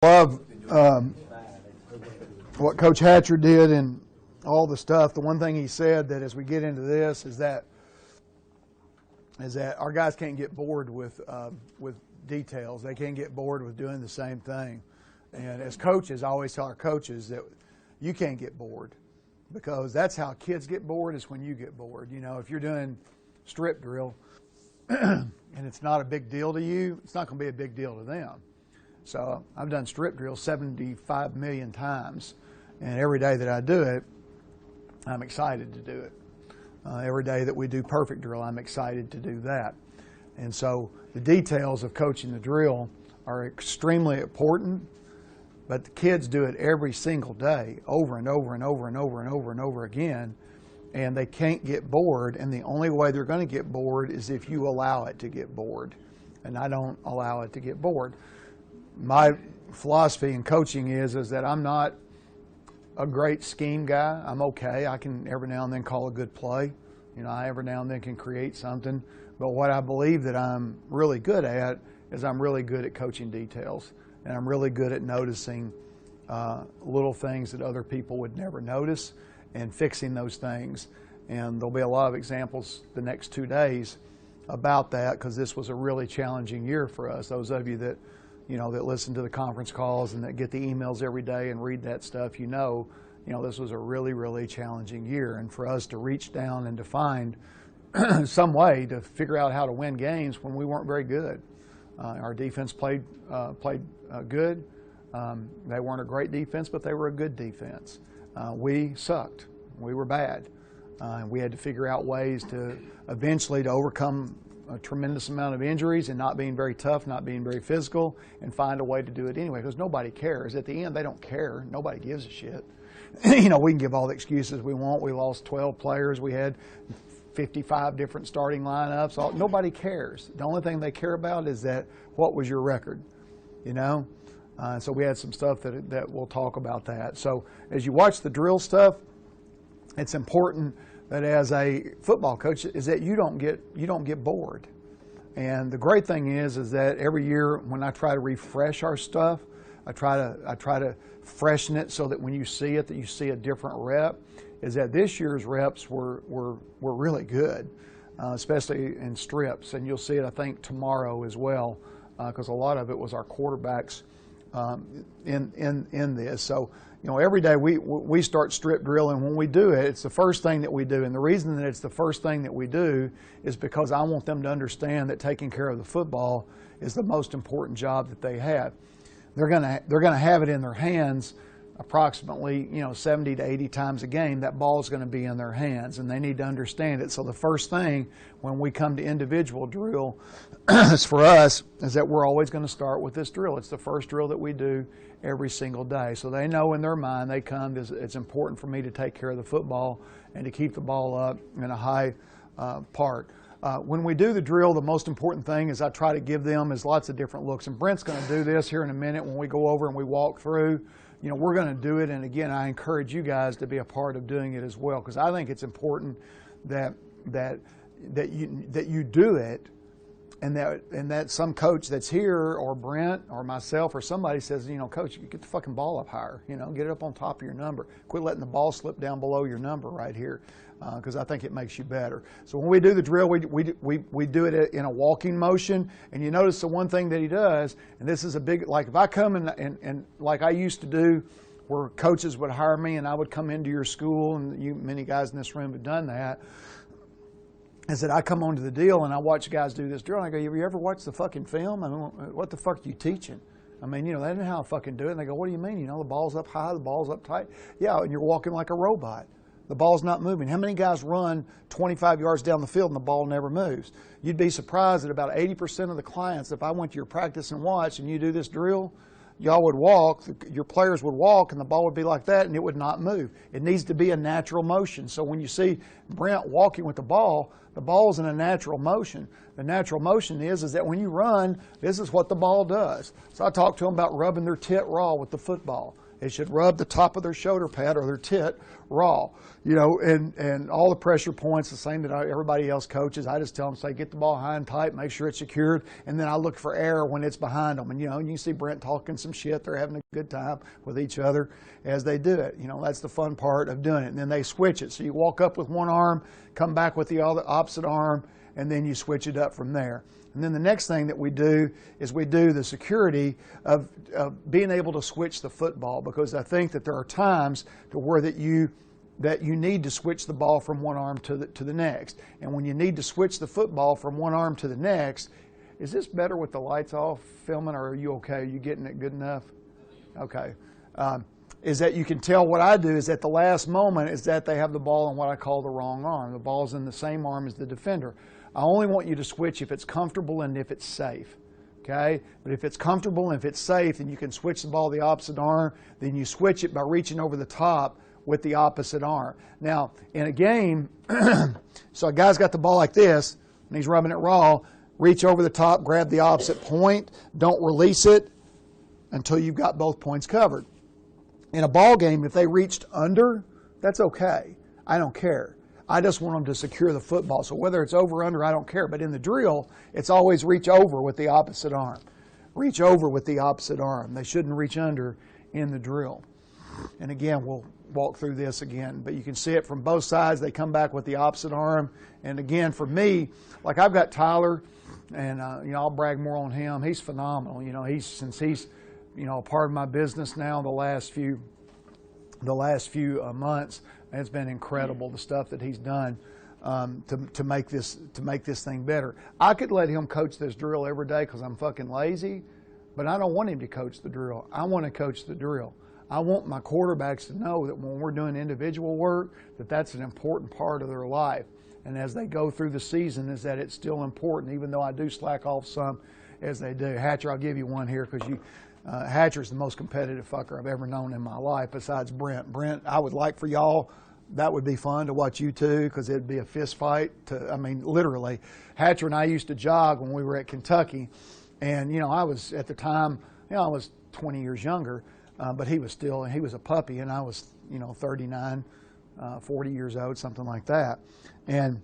Love what Coach Hatcher did and all the stuff. The one thing he said that as we get into this is that our guys can't get bored with details. They can't get bored with doing the same thing. And as coaches, I always tell our coaches that you can't get bored, because that's how kids get bored, is when you get bored. You know, if you're doing strip drill and it's not a big deal to you, it's not going to be a big deal to them. So I've done strip drill 75 million times, and every day that I do it, I'm excited to do it. Every day that we do perfect drill, I'm excited to do that. And so the details of coaching the drill are extremely important, but the kids do it every single day, over and over and over and over and over and over again, and they can't get bored, and the only way they're going to get bored is if you allow it to get bored. And I don't allow it to get bored. My philosophy in coaching is that I'm not a great scheme guy. I'm okay. I can every now and then call a good play. You know, I every now and then can create something. But what I believe that I'm really good at is I'm really good at coaching details. And I'm really good at noticing little things that other people would never notice and fixing those things. And there'll be a lot of examples the next 2 days about that, because this was a really challenging year for us. Those of you that that listen to the conference calls and that get the emails every day and read that stuff, this was a really, really challenging year. And for us to reach down and to find some way to figure out how to win games when we weren't very good. Our defense played good. They weren't a great defense, but they were a good defense. We sucked. We were bad. And we had to figure out ways to eventually to overcome a tremendous amount of injuries and not being very tough, not being very physical, and find a way to do it anyway, because nobody cares. At the end, they don't care. Nobody gives a shit. We can give all the excuses we want. We lost 12 players. We had 55 different starting lineups. Nobody cares. The only thing they care about is that what was your record, So we had some stuff that we'll talk about that. So as you watch the drill stuff, it's important that as a football coach is that you don't get bored. And the great thing is that every year when I try to refresh our stuff, I try to freshen it so that when you see it, that you see a different rep. Is that this year's reps were really good, especially in strips, and you'll see it I think tomorrow as well, because a lot of it was our quarterbacks in this. So every day we start strip drill, and when we do it, it's the first thing that we do. And the reason that it's the first thing that we do is because I want them to understand that taking care of the football is the most important job that they have. They're gonna have it in their hands approximately 70 to 80 times a game. That ball is going to be in their hands, and they need to understand it. So the first thing when we come to individual drill is for us is that we're always going to start with this drill. It's the first drill that we do every single day. So they know in their mind, they come, it's important for me to take care of the football and to keep the ball up in a high part. When we do the drill, the most important thing is I try to give them is lots of different looks. And Brent's going to do this here in a minute when we go over and we walk through. We're going to do it, and again, I encourage you guys to be a part of doing it as well, because I think it's important that you do it, and that some coach that's here, or Brent, or myself, or somebody says, Coach, you get the fucking ball up higher, get it up on top of your number. Quit letting the ball slip down below your number right here, because I think it makes you better. So when we do the drill, we do it in a walking motion, and you notice the one thing that he does, and this is a big, like if I come and like I used to do, where coaches would hire me and I would come into your school, and many guys in this room have done that, is that I come onto the deal and I watch guys do this drill, and I go, have you ever watched the fucking film? I mean, what the fuck are you teaching? I mean, they don't know how to fucking do it. And they go, what do you mean? The ball's up high, the ball's up tight. Yeah, and you're walking like a robot. The ball's not moving. How many guys run 25 yards down the field and the ball never moves? You'd be surprised that about 80% of the clients, if I went to your practice and watched and you do this drill, y'all would walk, your players would walk, and the ball would be like that, and it would not move. It needs to be a natural motion. So when you see Brent walking with the ball's in a natural motion. The natural motion is that when you run, this is what the ball does. So I talk to them about rubbing their tit raw with the football. They should rub the top of their shoulder pad or their tit raw, you know, and all the pressure points, the same that everybody else coaches. I just tell them, say, get the ball high and tight, make sure it's secured, and then I look for error when it's behind them. And, you know, you can see Brent talking some shit. They're having a good time with each other as they do it. You know, that's the fun part of doing it. And then they switch it. So you walk up with one arm, come back with the opposite arm, and then you switch it up from there. And then the next thing that we do is we do the security of being able to switch the football, because I think that there are times to where that you need to switch the ball from one arm to the next. And when you need to switch the football from one arm to the next, is this better with the lights off filming, or are you okay? Are you getting it good enough? Okay. Is that you can tell what I do is at the last moment is that they have the ball in what I call the wrong arm. The ball's in the same arm as the defender. I only want you to switch if it's comfortable and if it's safe, okay? But if it's comfortable and if it's safe, then you can switch the ball to the opposite arm. Then you switch it by reaching over the top with the opposite arm. Now, in a game, so a guy's got the ball like this, and he's rubbing it raw. Reach over the top, grab the opposite point. Don't release it until you've got both points covered. In a ball game, if they reached under, that's okay. I don't care. I just want them to secure the football. So whether it's over or under, I don't care. But in the drill, it's always reach over with the opposite arm. Reach over with the opposite arm. They shouldn't reach under in the drill. And again, we'll walk through this again. But you can see it from both sides. They come back with the opposite arm. And again, for me, like I've got Tyler, and you know, I'll brag more on him. He's phenomenal. You know, since he's you know, a part of my business now the last few months. It's been incredible, the stuff that he's done to make this thing better. I could let him coach this drill every day because I'm fucking lazy, but I don't want him to coach the drill. I want to coach the drill. I want my quarterbacks to know that when we're doing individual work, that that's an important part of their life. And as they go through the season, is that it's still important, even though I do slack off some as they do. Hatcher, I'll give you one here because Hatcher's the most competitive fucker I've ever known in my life besides Brent. Brent, I would like for y'all, that would be fun to watch you two because it'd be a fist fight. I mean, literally. Hatcher and I used to jog when we were at Kentucky. And, you know, I was at the time, you know, I was 20 years younger, but he was a puppy, and I was, you know, 39, 40 years old, something like that. And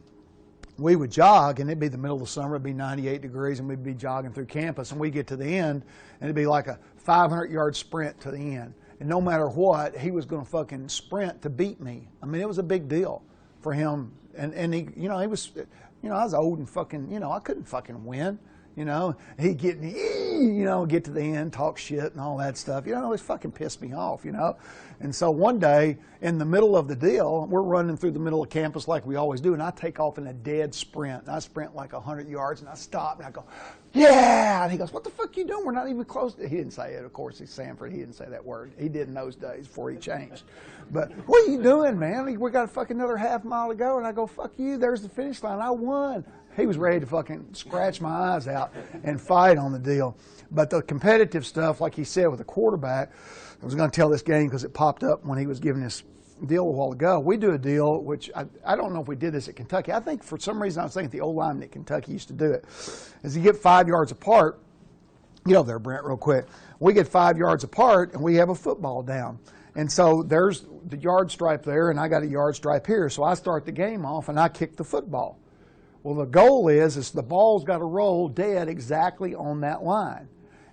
we would jog, and it'd be the middle of the summer, it'd be 98 degrees, and we'd be jogging through campus, and we'd get to the end, and it'd be like a 500-yard sprint to the end. And no matter what, he was going to fucking sprint to beat me. I mean, it was a big deal for him. And he, you know, he was, you know, I was old and fucking, you know, I couldn't fucking win. You know, he'd get me, you know, get to the end, talk shit and all that stuff. You know, it always fucking pissed me off, you know. And so one day, in the middle of the deal, we're running through the middle of campus like we always do, and I take off in a dead sprint. And I sprint like 100 yards, and I stop, and I go, yeah! And he goes, what the fuck you doing? We're not even close to... He didn't say it, of course. He's Sanford. He didn't say that word. He did in those days before he changed. But, what are you doing, man? We got a fucking another half mile to go. And I go, fuck you. There's the finish line. I won. He was ready to fucking scratch my eyes out and fight on the deal. But the competitive stuff, like he said with the quarterback, I was going to tell this game because it popped up when he was giving this deal a while ago. We do a deal, which I don't know if we did this at Kentucky. I think for some reason I was thinking the old lineman at Kentucky used to do it. As you get 5 yards apart, get over there, Brent, real quick. We get 5 yards apart, and we have a football down. And so there's the yard stripe there, and I got a yard stripe here. So I start the game off, and I kick the football. Well, the goal is the ball's got to roll dead exactly on that line.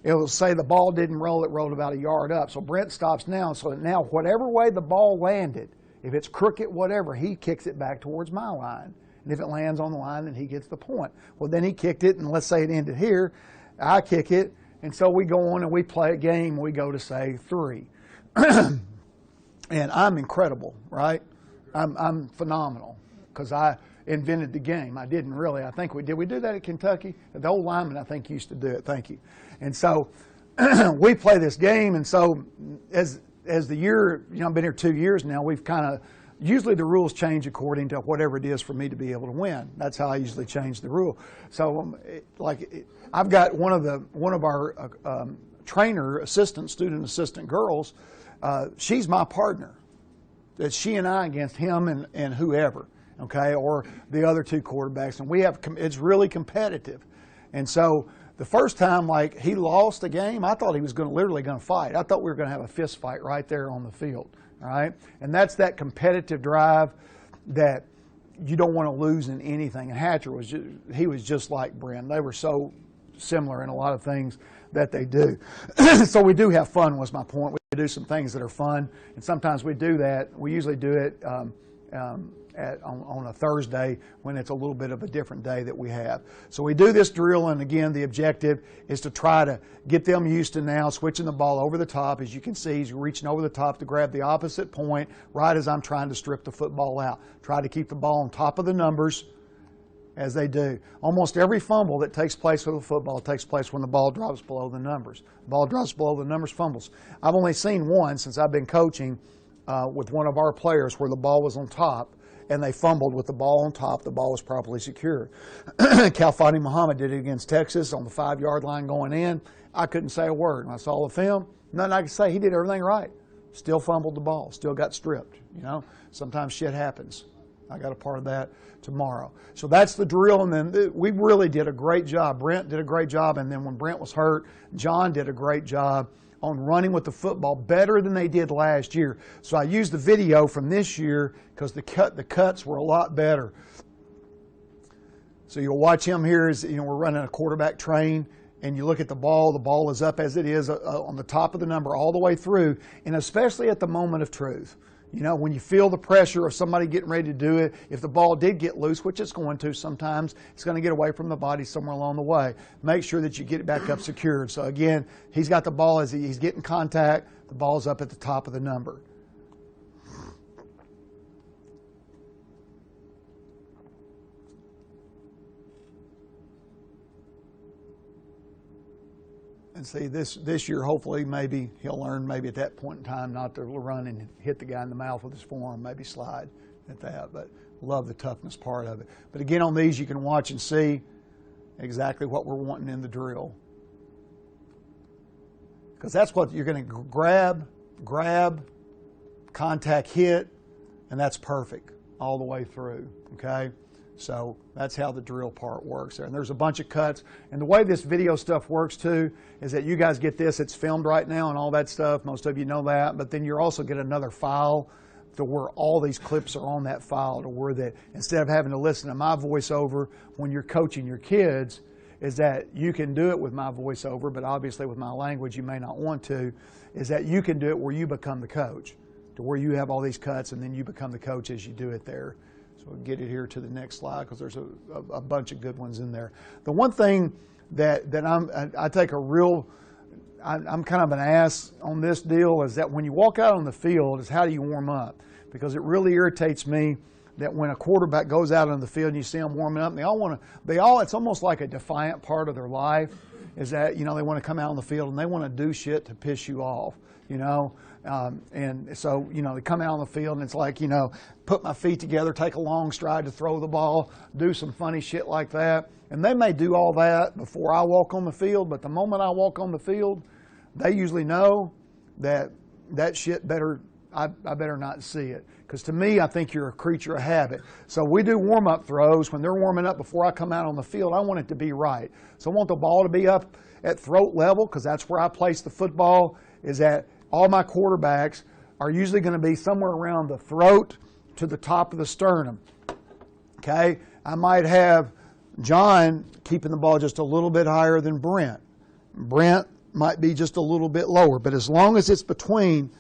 It will say the ball didn't roll, it rolled about a yard up. So Brent stops now, so that now whatever way the ball landed, if it's crooked, whatever, he kicks it back towards my line. And if it lands on the line, then he gets the point. Well, then he kicked it, and let's say it ended here. I kick it, and so we go on and we play a game. We go to, say, 3. And I'm incredible, right? I'm phenomenal because I invented the game. I didn't really. I think we did. We do that at Kentucky. The old lineman, I think, used to do it. Thank you. And so we play this game. And so as the year, you know, I've been here 2 years now, we've kind of, usually the rules change according to whatever it is for me to be able to win. That's how I usually change the rule. So I've got one of our trainer student assistant girls. She's my partner. It's she and I against him and whoever. Okay, or the other two quarterbacks, and it's really competitive. And so the first time, like, he lost the game, I thought he was literally going to fight. I thought we were going to have a fist fight right there on the field, all right? And that's that competitive drive that you don't want to lose in anything. And Hatcher he was just like Brent. They were so similar in a lot of things that they do. So we do have fun, was my point. We do some things that are fun, and sometimes we do that. We usually do it on a Thursday when it's a little bit of a different day that we have. So we do this drill, and again, the objective is to try to get them used to now switching the ball over the top. As you can see, he's reaching over the top to grab the opposite point right as I'm trying to strip the football out. Try to keep the ball on top of the numbers as they do. Almost every fumble that takes place with a football takes place when the ball drops below the numbers. The ball drops below the numbers, fumbles. I've only seen one since I've been coaching with one of our players where the ball was on top and they fumbled with the ball on top. The ball was properly secured. Fadi Muhammad did it against Texas on the 5-yard line going in. I couldn't say a word. When I saw the film, nothing I could say. He did everything right. Still fumbled the ball. Still got stripped. You know, sometimes shit happens. I got a part of that tomorrow. So that's the drill, and then we really did a great job. Brent did a great job, and then when Brent was hurt, John did a great job on running with the football better than they did last year. So I used the video from this year because the cuts were a lot better. So you'll watch him here as we're running a quarterback train, and you look at the ball is up as it is on the top of the number all the way through, and especially at the moment of truth. You know, when you feel the pressure of somebody getting ready to do it, if the ball did get loose, which it's going to sometimes, it's going to get away from the body somewhere along the way. Make sure that you get it back up secured. So again, he's got the ball as he's getting contact. The ball's up at the top of the number. And see, this year, hopefully, maybe he'll learn maybe at that point in time not to run and hit the guy in the mouth with his forearm, maybe slide at that. But love the toughness part of it. But again, on these, you can watch and see exactly what we're wanting in the drill. Because that's what you're going to grab, contact, hit, and that's perfect all the way through, okay? So that's how the drill part works there. And there's a bunch of cuts. And the way this video stuff works too is that you guys get this. It's filmed right now and all that stuff. Most of you know that. But then you also get another file to where all these clips are on that file, to where that instead of having to listen to my voiceover when you're coaching your kids, is that you can do it with my voiceover, but obviously with my language you may not want to, is that you can do it where you become the coach, to where you have all these cuts and then you become the coach as you do it there. So we'll get it here to the next slide because there's a bunch of good ones in there. The one thing that I take a real, I'm kind of an ass on this deal is that when you walk out on the field is how do you warm up? Because it really irritates me that when a quarterback goes out on the field and you see them warming up, it's almost like a defiant part of their life is that, they want to come out on the field and they want to do shit to piss you off, and so, they come out on the field and it's like, put my feet together, take a long stride to throw the ball, do some funny shit like that. And they may do all that before I walk on the field, but the moment I walk on the field, they usually know that shit I better not see it. Because to me, I think you're a creature of habit. So we do warm-up throws. When they're warming up before I come out on the field, I want it to be right. So I want the ball to be up at throat level because that's where I place the football, is that all my quarterbacks are usually going to be somewhere around the throat to the top of the sternum. Okay? I might have John keeping the ball just a little bit higher than Brent. Brent might be just a little bit lower, but as long as it's between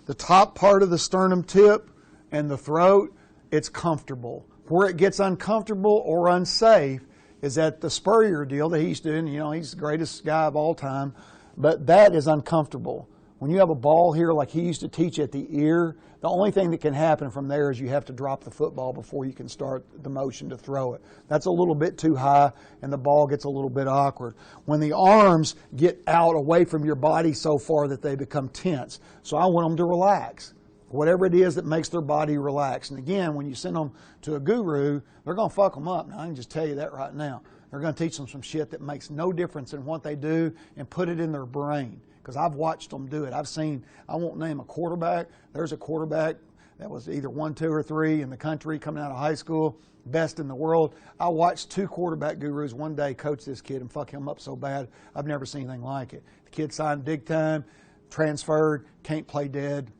the top part of the sternum tip and the throat, it's comfortable. Where it gets uncomfortable or unsafe is at the Spurrier deal that he's doing. He's the greatest guy of all time, but that is uncomfortable. When you have a ball here like he used to teach at the ear, the only thing that can happen from there is you have to drop the football before you can start the motion to throw it. That's a little bit too high and the ball gets a little bit awkward. When the arms get out away from your body so far that they become tense. So I want them to relax. Whatever it is that makes their body relax. And again, when you send them to a guru, they're going to fuck them up. Now, I can just tell you that right now. They're going to teach them some shit that makes no difference in what they do and put it in their brain. Because I've watched them do it. I won't name a quarterback. There's a quarterback that was either 1, 2, or 3 in the country coming out of high school, best in the world. I watched 2 quarterback gurus one day coach this kid and fuck him up so bad, I've never seen anything like it. The kid signed big time, transferred, can't play dead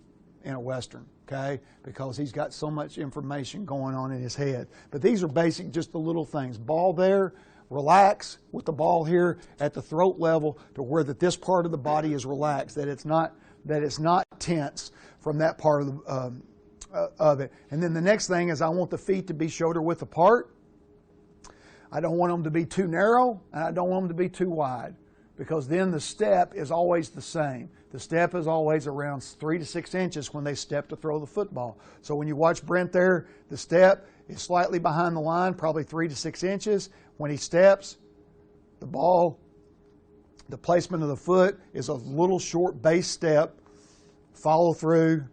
in a Western, okay, because he's got so much information going on in his head. But these are basic, just the little things. Ball there, relax with the ball here at the throat level to where that this part of the body is relaxed, that it's not tense from that part of it. And then the next thing is I want the feet to be shoulder width apart. I don't want them to be too narrow, and I don't want them to be too wide, because then the step is always the same. The step is always around 3 to 6 inches when they step to throw the football. So when you watch Brent there, the step is slightly behind the line, probably 3 to 6 inches. When he steps, the ball, the placement of the foot is a little short base step, follow through,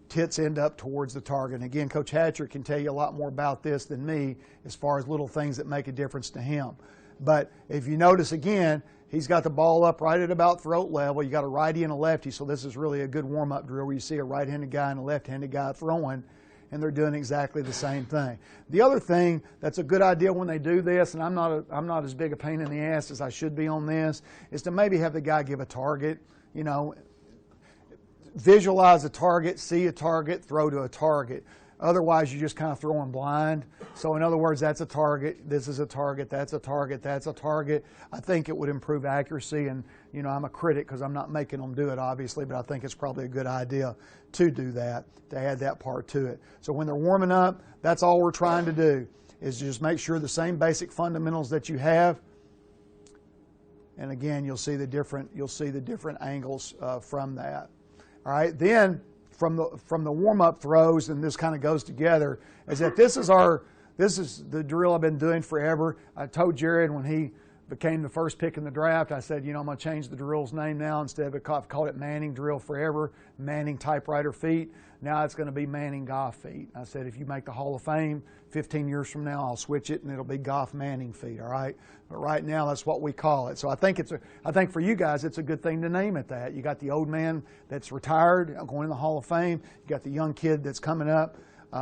tits end up towards the target. And again, Coach Hatcher can tell you a lot more about this than me as far as little things that make a difference to him. But if you notice again, he's got the ball up right at about throat level. You got a righty and a lefty, so this is really a good warm-up drill where you see a right-handed guy and a left-handed guy throwing, and they're doing exactly the same thing. The other thing that's a good idea when they do this, and I'm not as big a pain in the ass as I should be on this, is to maybe have the guy give a target, you know, visualize a target, see a target, throw to a target. Otherwise, you're just kind of throwing blind. So in other words, that's a target, this is a target, that's a target, that's a target. I think it would improve accuracy, and you know, I'm a critic because I'm not making them do it, obviously, but I think it's probably a good idea to do that, to add that part to it. So when they're warming up, that's all we're trying to do, is just make sure the same basic fundamentals that you have. And again, you'll see the different angles from that. All right, then from the warm-up throws, and this kind of goes together, is that this is the drill I've been doing forever. I told Jared when he became the first pick in the draft, I said, you know, I'm going to change the drill's name now. Instead of I've called it Manning drill forever, Manning typewriter feet. Now it's going to be Manning Goff feet. I said, if you make the Hall of Fame 15 years from now, I'll switch it and it'll be Goff Manning feet, all right? But right now, that's what we call it. So I think for you guys, it's a good thing to name it that. You got the old man that's retired, going in the Hall of Fame. You got the young kid that's coming up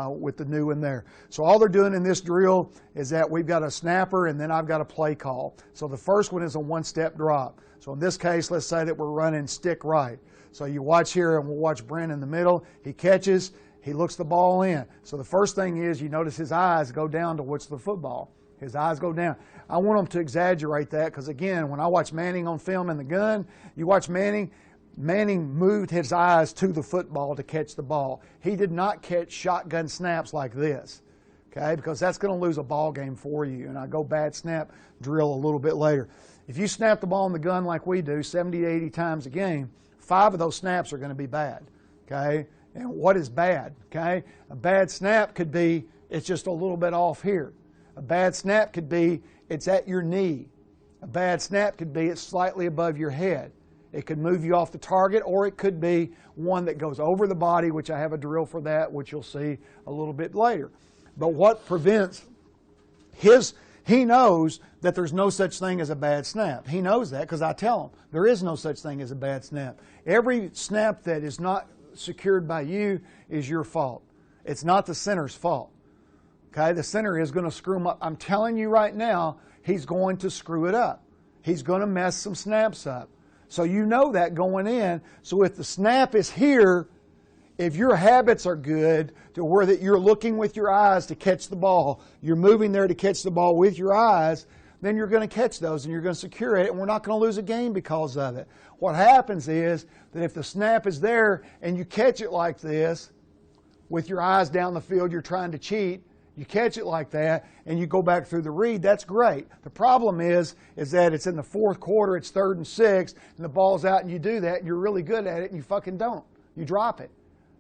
with the new one there. So all they're doing in this drill is that we've got a snapper and then I've got a play call. So the first one is a one-step drop. So in this case, let's say that we're running stick right. So you watch here, and we'll watch Brent in the middle. He catches, he looks the ball in. So the first thing is you notice his eyes go down towards the football. His eyes go down. I want him to exaggerate that because, again, when I watch Manning on film in the gun, you watch Manning moved his eyes to the football to catch the ball. He did not catch shotgun snaps like this, okay, because that's going to lose a ball game for you. And I go bad snap drill a little bit later. If you snap the ball in the gun like we do 70 to 80 times a game, 5 of those snaps are going to be bad, okay? And what is bad, okay? A bad snap could be it's just a little bit off here. A bad snap could be it's at your knee. A bad snap could be it's slightly above your head. It could move you off the target, or it could be one that goes over the body, which I have a drill for that, which you'll see a little bit later. But what prevents he knows that there's no such thing as a bad snap. He knows that because I tell him there is no such thing as a bad snap. Every snap that is not secured by you is your fault. It's not the center's fault. Okay, the center is going to screw him up. I'm telling you right now, he's going to screw it up. He's going to mess some snaps up. So you know that going in. So if the snap is here, if your habits are good to where that you're looking with your eyes to catch the ball, you're moving there to catch the ball with your eyes, then you're going to catch those and you're going to secure it, and we're not going to lose a game because of it. What happens is that if the snap is there and you catch it like this, with your eyes down the field, you're trying to cheat, you catch it like that, and you go back through the read, that's great. The problem is that it's in the fourth quarter, it's 3rd and 6, and the ball's out, and you do that, and you're really good at it, and you fucking don't. You drop it.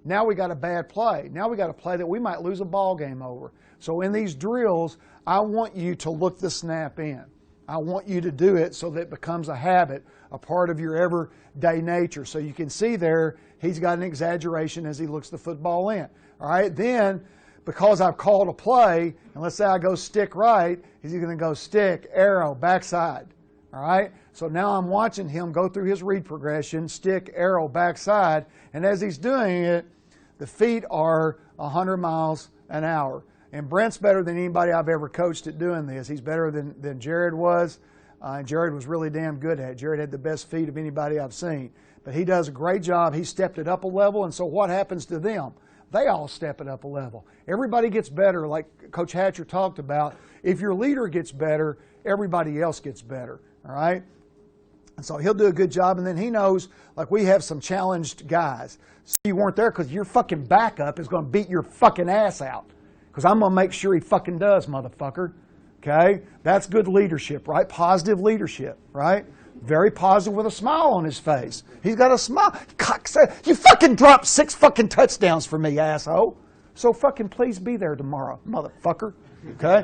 Now we got a bad play. Now we got a play that we might lose a ball game over. So in these drills, I want you to look the snap in. I want you to do it so that it becomes a habit, a part of your everyday nature. So you can see there, he's got an exaggeration as he looks the football in. All right, then, because I've called a play, and let's say I go stick right, he's going to go stick, arrow, backside. All right, so now I'm watching him go through his read progression, stick, arrow, backside, and as he's doing it, The feet are 100 miles an hour. And Brent's better than anybody I've ever coached at doing this. He's better than Jared was. And Jared was really damn good at it. Jared had the best feet of anybody I've seen. But he does a great job. He stepped it up a level. And so what happens to them? They all step it up a level. Everybody gets better, like Coach Hatcher talked about. If your leader gets better, everybody else gets better. All right? And so he'll do a good job. And then he knows, like, we have some challenged guys. So you weren't there because your fucking backup is going to beat your fucking ass out. Because I'm going to make sure he fucking does, motherfucker. Okay? That's good leadership, right? Positive leadership, right? Very positive with a smile on his face. He's got a smile. You fucking dropped 6 fucking touchdowns for me, asshole. So fucking please be there tomorrow, motherfucker. Okay?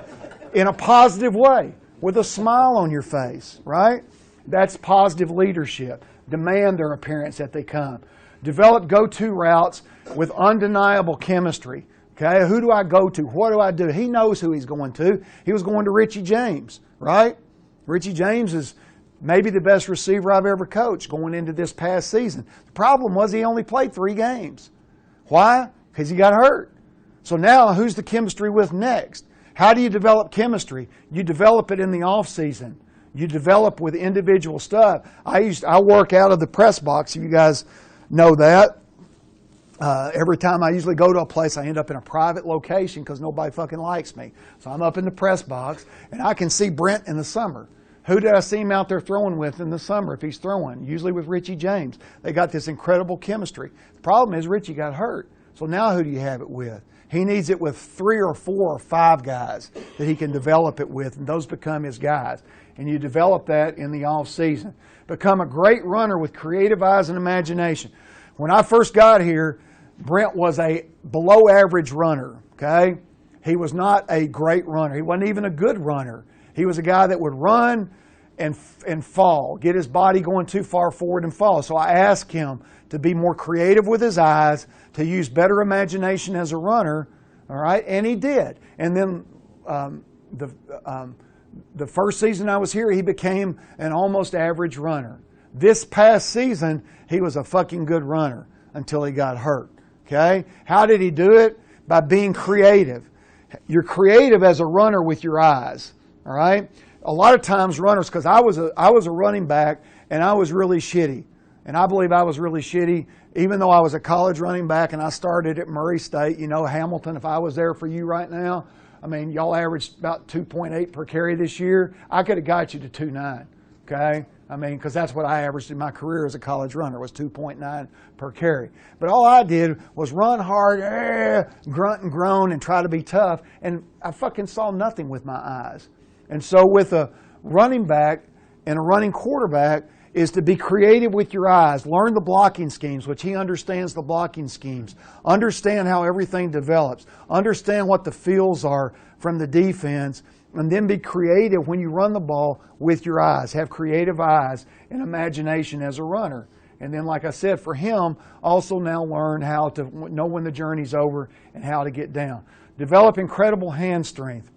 In a positive way, with a smile on your face, right? That's positive leadership. Demand their appearance that they come. Develop go-to routes with undeniable chemistry. Okay, who do I go to? What do I do? He knows who he's going to. He was going to Richie James, right? Richie James is maybe the best receiver I've ever coached going into this past season. The problem was he only played 3 games. Why? Because he got hurt. So now who's the chemistry with next? How do you develop chemistry? You develop it in the off season. You develop with individual stuff. I work out of the press box, if you guys know that. Every time I usually go to a place, I end up in a private location because nobody fucking likes me. So I'm up in the press box, and I can see Brent in the summer. Who did I see him out there throwing with in the summer if he's throwing? Usually with Richie James. They got this incredible chemistry. The problem is Richie got hurt. So now who do you have it with? He needs it with 3 or 4 or 5 guys that he can develop it with, and those become his guys. And you develop that in the off season. Become a great runner with creative eyes and imagination. When I first got here, Brent was a below average runner, okay? He was not a great runner. He wasn't even a good runner. He was a guy that would run and fall, get his body going too far forward and fall. So I asked him to be more creative with his eyes, to use better imagination as a runner, all right? And he did. And then the first season I was here, he became an almost average runner. This past season, he was a fucking good runner until he got hurt. Okay? How did he do it? By being creative. You're creative as a runner with your eyes. All right? A lot of times runners, because I was a running back and I was really shitty. And I believe I was really shitty, even though I was a college running back and I started at Murray State. You know, Hamilton, if I was there for you right now, I mean, y'all averaged about 2.8 per carry this year. I could have got you to 2.9. Okay? I mean, because that's what I averaged in my career as a college runner, was 2.9 per carry. But all I did was run hard, grunt and groan, and try to be tough, and I fucking saw nothing with my eyes. And so with a running back and a running quarterback is to be creative with your eyes. Learn the blocking schemes, which he understands the blocking schemes. Understand how everything develops. Understand what the feels are from the defense. And then be creative when you run the ball with your eyes. Have creative eyes and imagination as a runner. And then, like I said, for him, also now learn how to know when the journey's over and how to get down. Develop incredible hand strength.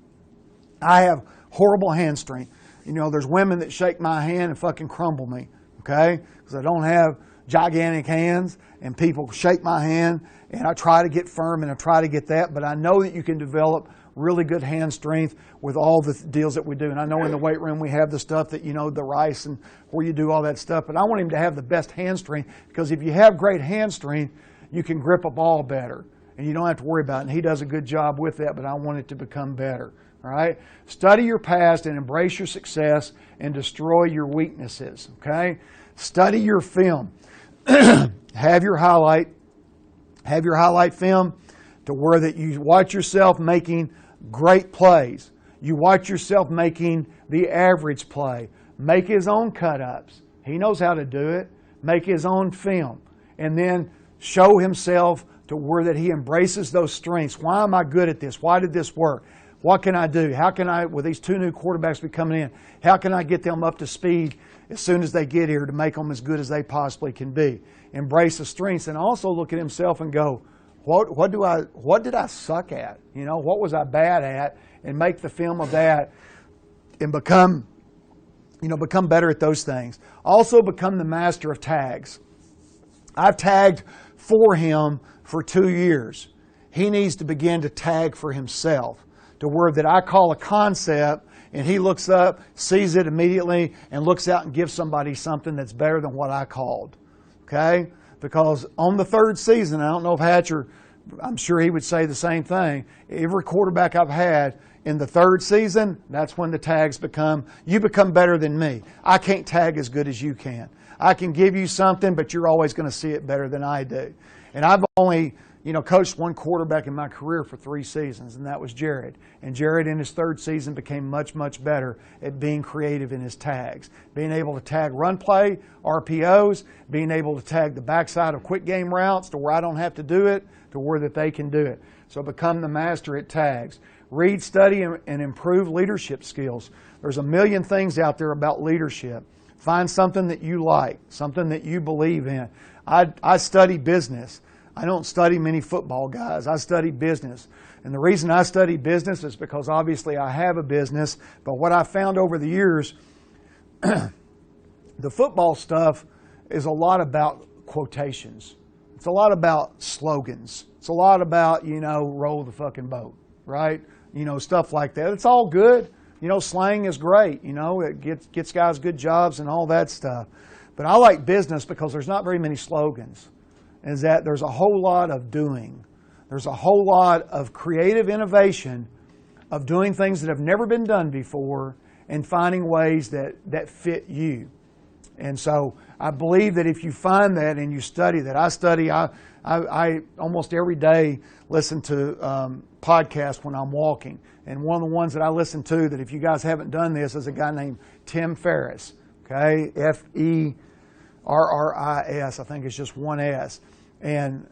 I have horrible hand strength. You know, there's women that shake my hand and fucking crumble me, okay? Because I don't have gigantic hands, and people shake my hand, and I try to get firm and I try to get that, but I know that you can develop really good hand strength with all the deals that we do. And I know in the weight room we have the stuff that, you know, the rice and where you do all that stuff, but I want him to have the best hand strength, because if you have great hand strength, you can grip a ball better and you don't have to worry about it. And he does a good job with that, but I want it to become better. All right? Study your past and embrace your success and destroy your weaknesses. Okay? Study your film. Have your highlight film to where that you watch yourself making great plays. You watch yourself making the average play. Make his own cut-ups. He knows how to do it. Make his own film. And then show himself to where that he embraces those strengths. Why am I good at this? Why did this work? What can I do? How can I, with these 2 new quarterbacks be coming in, how can I get them up to speed as soon as they get here to make them as good as they possibly can be? Embrace the strengths, and also look at himself and go, what did I suck at? You know, what was I bad at? And make the film of that and become better at those things. Also become the master of tags. I've tagged for him for 2 years. He needs to begin to tag for himself, to where that I call a concept and he looks up, sees it immediately, and looks out and gives somebody something that's better than what I called. Okay? Because on the third season, I don't know if Hatcher, I'm sure he would say the same thing. Every quarterback I've had in the third season, that's when the tags become, you become better than me. I can't tag as good as you can. I can give you something, but you're always going to see it better than I do. And I've only, coached one quarterback in my career for 3 seasons, and that was Jared. And Jared in his third season became much, much better at being creative in his tags. Being able to tag run play, RPOs, being able to tag the backside of quick game routes to where I don't have to do it, to where that they can do it. So become the master at tags. Read, study, and improve leadership skills. There's a million things out there about leadership. Find something that you like, something that you believe in. I study business. I don't study many football guys. I study business. And the reason I study business is because obviously I have a business. But what I found over the years, the football stuff is a lot about quotations. It's a lot about slogans. It's a lot about, roll the fucking boat, right? Stuff like that. It's all good. Slang is great. It gets guys good jobs and all that stuff. But I like business because there's not very many slogans. Is that there's a whole lot of doing. There's a whole lot of creative innovation of doing things that have never been done before and finding ways that fit you. And so I believe that if you find that and you study that, I almost every day listen to podcasts when I'm walking. And one of the ones that I listen to that if you guys haven't done this is a guy named Tim Ferriss. Okay, Ferris. I think it's just one S. And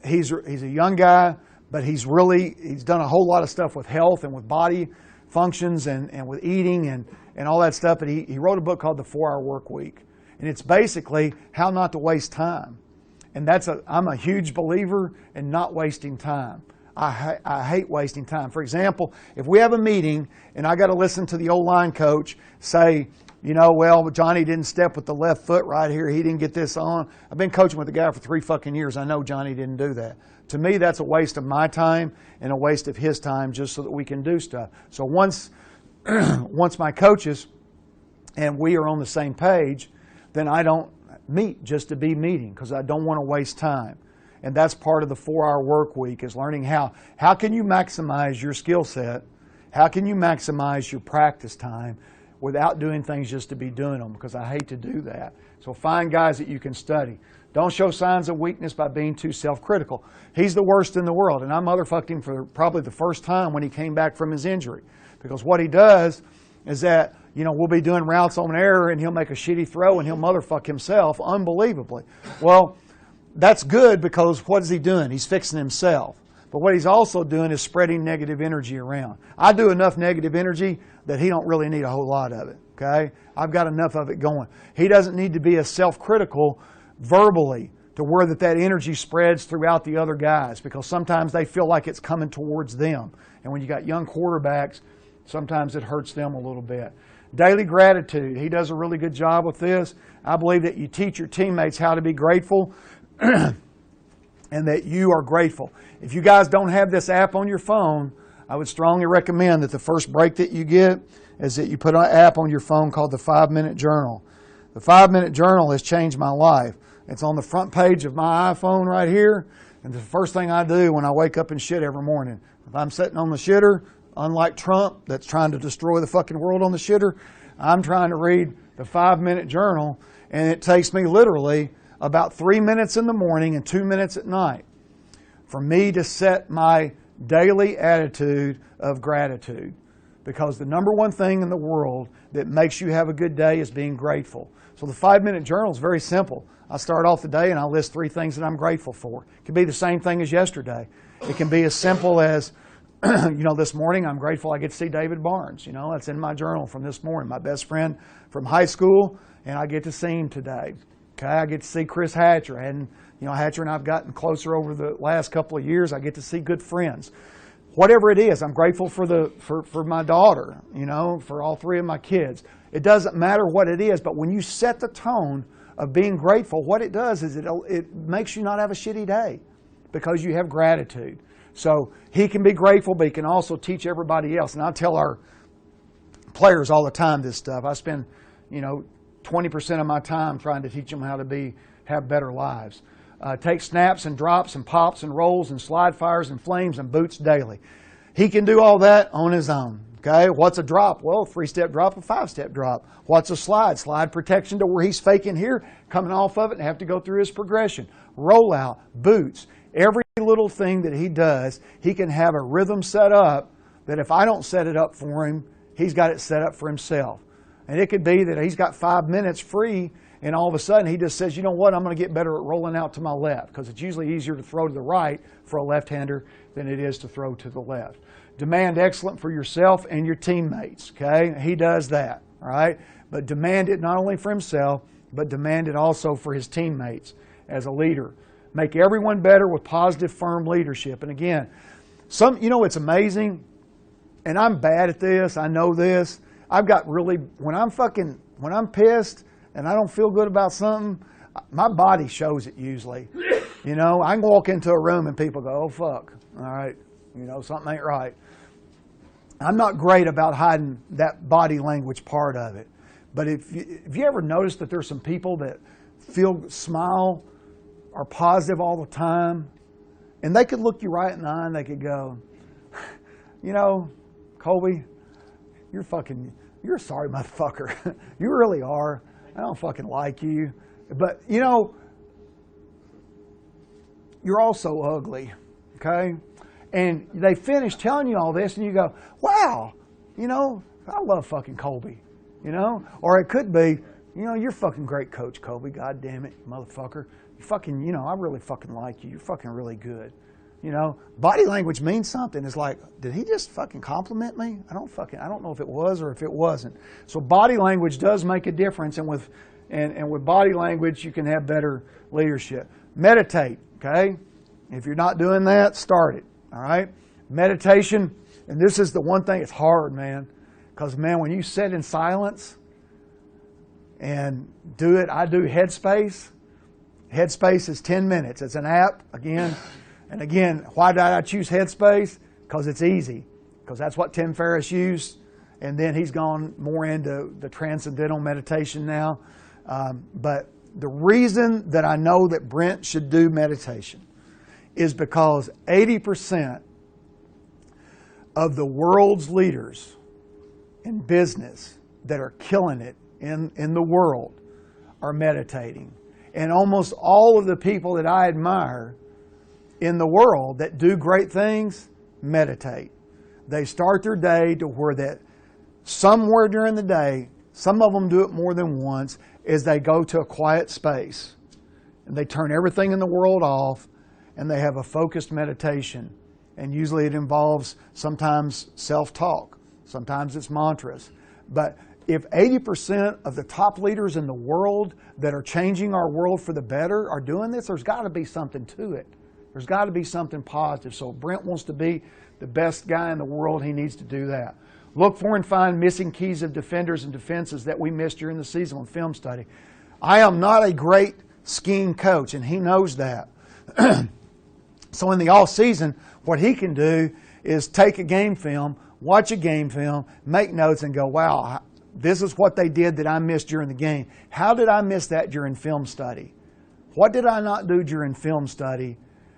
he's a young guy, but he's done a whole lot of stuff with health and with body functions and with eating and all that stuff. But he wrote a book called The 4-Hour Work Week. And it's basically how not to waste time. And I'm a huge believer in not wasting time. I hate wasting time. For example, if we have a meeting and I got to listen to the O-line coach say, Johnny didn't step with the left foot right here. He didn't get this on. I've been coaching with the guy for 3 fucking years. I know Johnny didn't do that. To me, that's a waste of my time and a waste of his time just so that we can do stuff. So once my coaches and we are on the same page, then I don't meet just to be meeting because I don't want to waste time. And that's part of the 4-hour work week is learning how can you maximize your skill set? How can you maximize your practice time without doing things just to be doing them? Because I hate to do that. So find guys that you can study. Don't show signs of weakness by being too self-critical. He's the worst in the world, and I motherfucked him for probably the first time when he came back from his injury. Because what he does is that, we'll be doing routes on air and he'll make a shitty throw and he'll motherfuck himself unbelievably. Well, that's good because what is he doing? He's fixing himself. But what he's also doing is spreading negative energy around. I do enough negative energy that he don't really need a whole lot of it, okay? I've got enough of it going. He doesn't need to be as self-critical verbally to where that energy spreads throughout the other guys because sometimes they feel like it's coming towards them. And when you got young quarterbacks, sometimes it hurts them a little bit. Daily gratitude. He does a really good job with this. I believe that you teach your teammates how to be grateful and that you are grateful. If you guys don't have this app on your phone, I would strongly recommend that the first break that you get is that you put an app on your phone called the 5-Minute Journal. The 5-Minute Journal has changed my life. It's on the front page of my iPhone right here, and the first thing I do when I wake up and shit every morning. If I'm sitting on the shitter, unlike Trump that's trying to destroy the fucking world on the shitter, I'm trying to read the 5-Minute Journal, and it takes me literally about 3 minutes in the morning and 2 minutes at night for me to set my daily attitude of gratitude. Because the number one thing in the world that makes you have a good day is being grateful. So the 5-Minute Journal is very simple. I start off the day and I list 3 things that I'm grateful for. It can be the same thing as yesterday. It can be as simple as, this morning I'm grateful I get to see David Barnes. That's in my journal from this morning. My best friend from high school, and I get to see him today. Okay, I get to see Chris Hatcher. And, Hatcher and I've gotten closer over the last couple of years. I get to see good friends. Whatever it is, I'm grateful for my daughter, for all 3 of my kids. It doesn't matter what it is, but when you set the tone of being grateful, what it does is it makes you not have a shitty day. because you have gratitude. So he can be grateful, but he can also teach everybody else. And I tell our players all the time this stuff. I spend, 20% of my time trying to teach them how to have better lives. Take snaps and drops and pops and rolls and slide fires and flames and boots daily. He can do all that on his own. Okay, what's a drop? Well, a 3-step drop, a 5-step drop. What's a slide? Slide protection to where he's faking here, coming off of it and have to go through his progression. Rollout, boots, every little thing that he does, he can have a rhythm set up that if I don't set it up for him, he's got it set up for himself. And it could be that he's got 5 minutes free and all of a sudden he just says, you know what, I'm going to get better at rolling out to my left because it's usually easier to throw to the right for a left-hander than it is to throw to the left. Demand excellence for yourself and your teammates, okay? He does that, all right? But demand it not only for himself, but demand it also for his teammates as a leader. Make everyone better with positive, firm leadership. And again, it's amazing, and I'm bad at this, I know this. I've got really, when I'm pissed and I don't feel good about something, my body shows it usually. I can walk into a room and people go, oh, fuck, all right, something ain't right. I'm not great about hiding that body language part of it. But if you ever notice that there's some people that smile, are positive all the time, and they could look you right in the eye and they could go, Colby, you're a sorry motherfucker. You really are. I don't fucking like you. But, you're also ugly, okay? And they finish telling you all this and you go, wow, I love fucking Colby, Or it could be, you're fucking great coach, Colby. God damn it, motherfucker. You fucking, I really fucking like you. You're fucking really good. Body language means something. It's like, did he just fucking compliment me? I don't know if it was or if it wasn't. So body language does make a difference, and with body language, you can have better leadership. Meditate, okay? If you're not doing that, start it, all right? Meditation, and this is the one thing, it's hard, man, because, man, when you sit in silence and do it, I do Headspace. Headspace is 10 minutes. It's an app, again. And again, why did I choose Headspace? Because it's easy. Because that's what Tim Ferriss used. And then he's gone more into the transcendental meditation now. But the reason that I know that Brent should do meditation is because 80% of the world's leaders in business that are killing it in the world are meditating. And almost all of the people that I admire in the world that do great things meditate. They start their day to where that somewhere during the day, some of them do it more than once, is they go to a quiet space and they turn everything in the world off and they have a focused meditation. And usually it involves sometimes self-talk, sometimes it's mantras. But if 80% of the top leaders in the world that are changing our world for the better are doing this, there's got to be something to it. There's got to be something positive. So if Brent wants to be the best guy in the world, he needs to do that. Look for and find missing keys of defenders and defenses that we missed during the season on film study. I am not a great scheme coach, and he knows that. So in the off season, what he can do is take a game film, watch a game film, make notes, and go, wow, this is what they did that I missed during the game. How did I miss that during film study? What did I not do during film study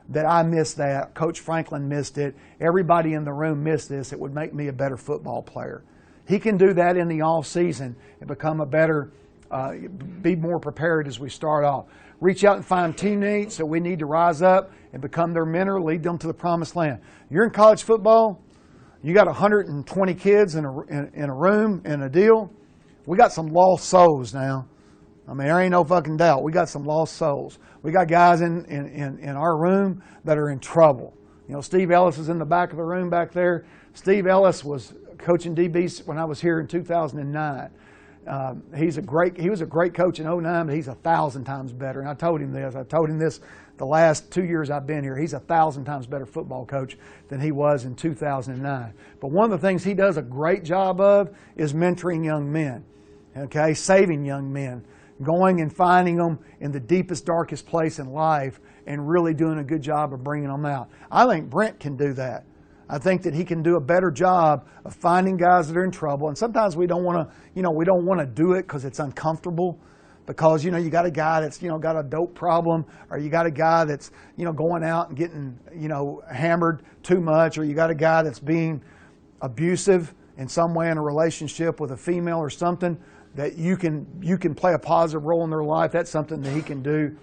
that I missed that? Coach Franklin missed it. Everybody in the room missed this. It would make me a better football player. He can do that in the off season and become a better, be more prepared as we start off. Reach out and find teammates that we need to rise up and become their mentor, lead them to the promised land. You're in college football, you got 120 kids in a room, in a deal. We got some lost souls now. I mean, there ain't no fucking doubt. We got some lost souls. We got guys in our room that are in trouble. Steve Ellis is in the back of the room back there. Steve Ellis was coaching DBs when I was here in 2009. He was a great coach in 2009, but he's 1,000 times better. And I told him this the last 2 years I've been here. He's 1,000 times better football coach than he was in 2009. But one of the things he does a great job of is mentoring young men, saving young men, going and finding them in the deepest, darkest place in life and really doing a good job of bringing them out. I think Brent can do that. I think that he can do a better job of finding guys that are in trouble. And sometimes we don't want to do it because it's uncomfortable. Because, you got a guy that's, got a dope problem, or you got a guy that's, going out and getting, hammered too much, or you got a guy that's being abusive in some way in a relationship with a female or something, that you can play a positive role in their life. That's something that he can do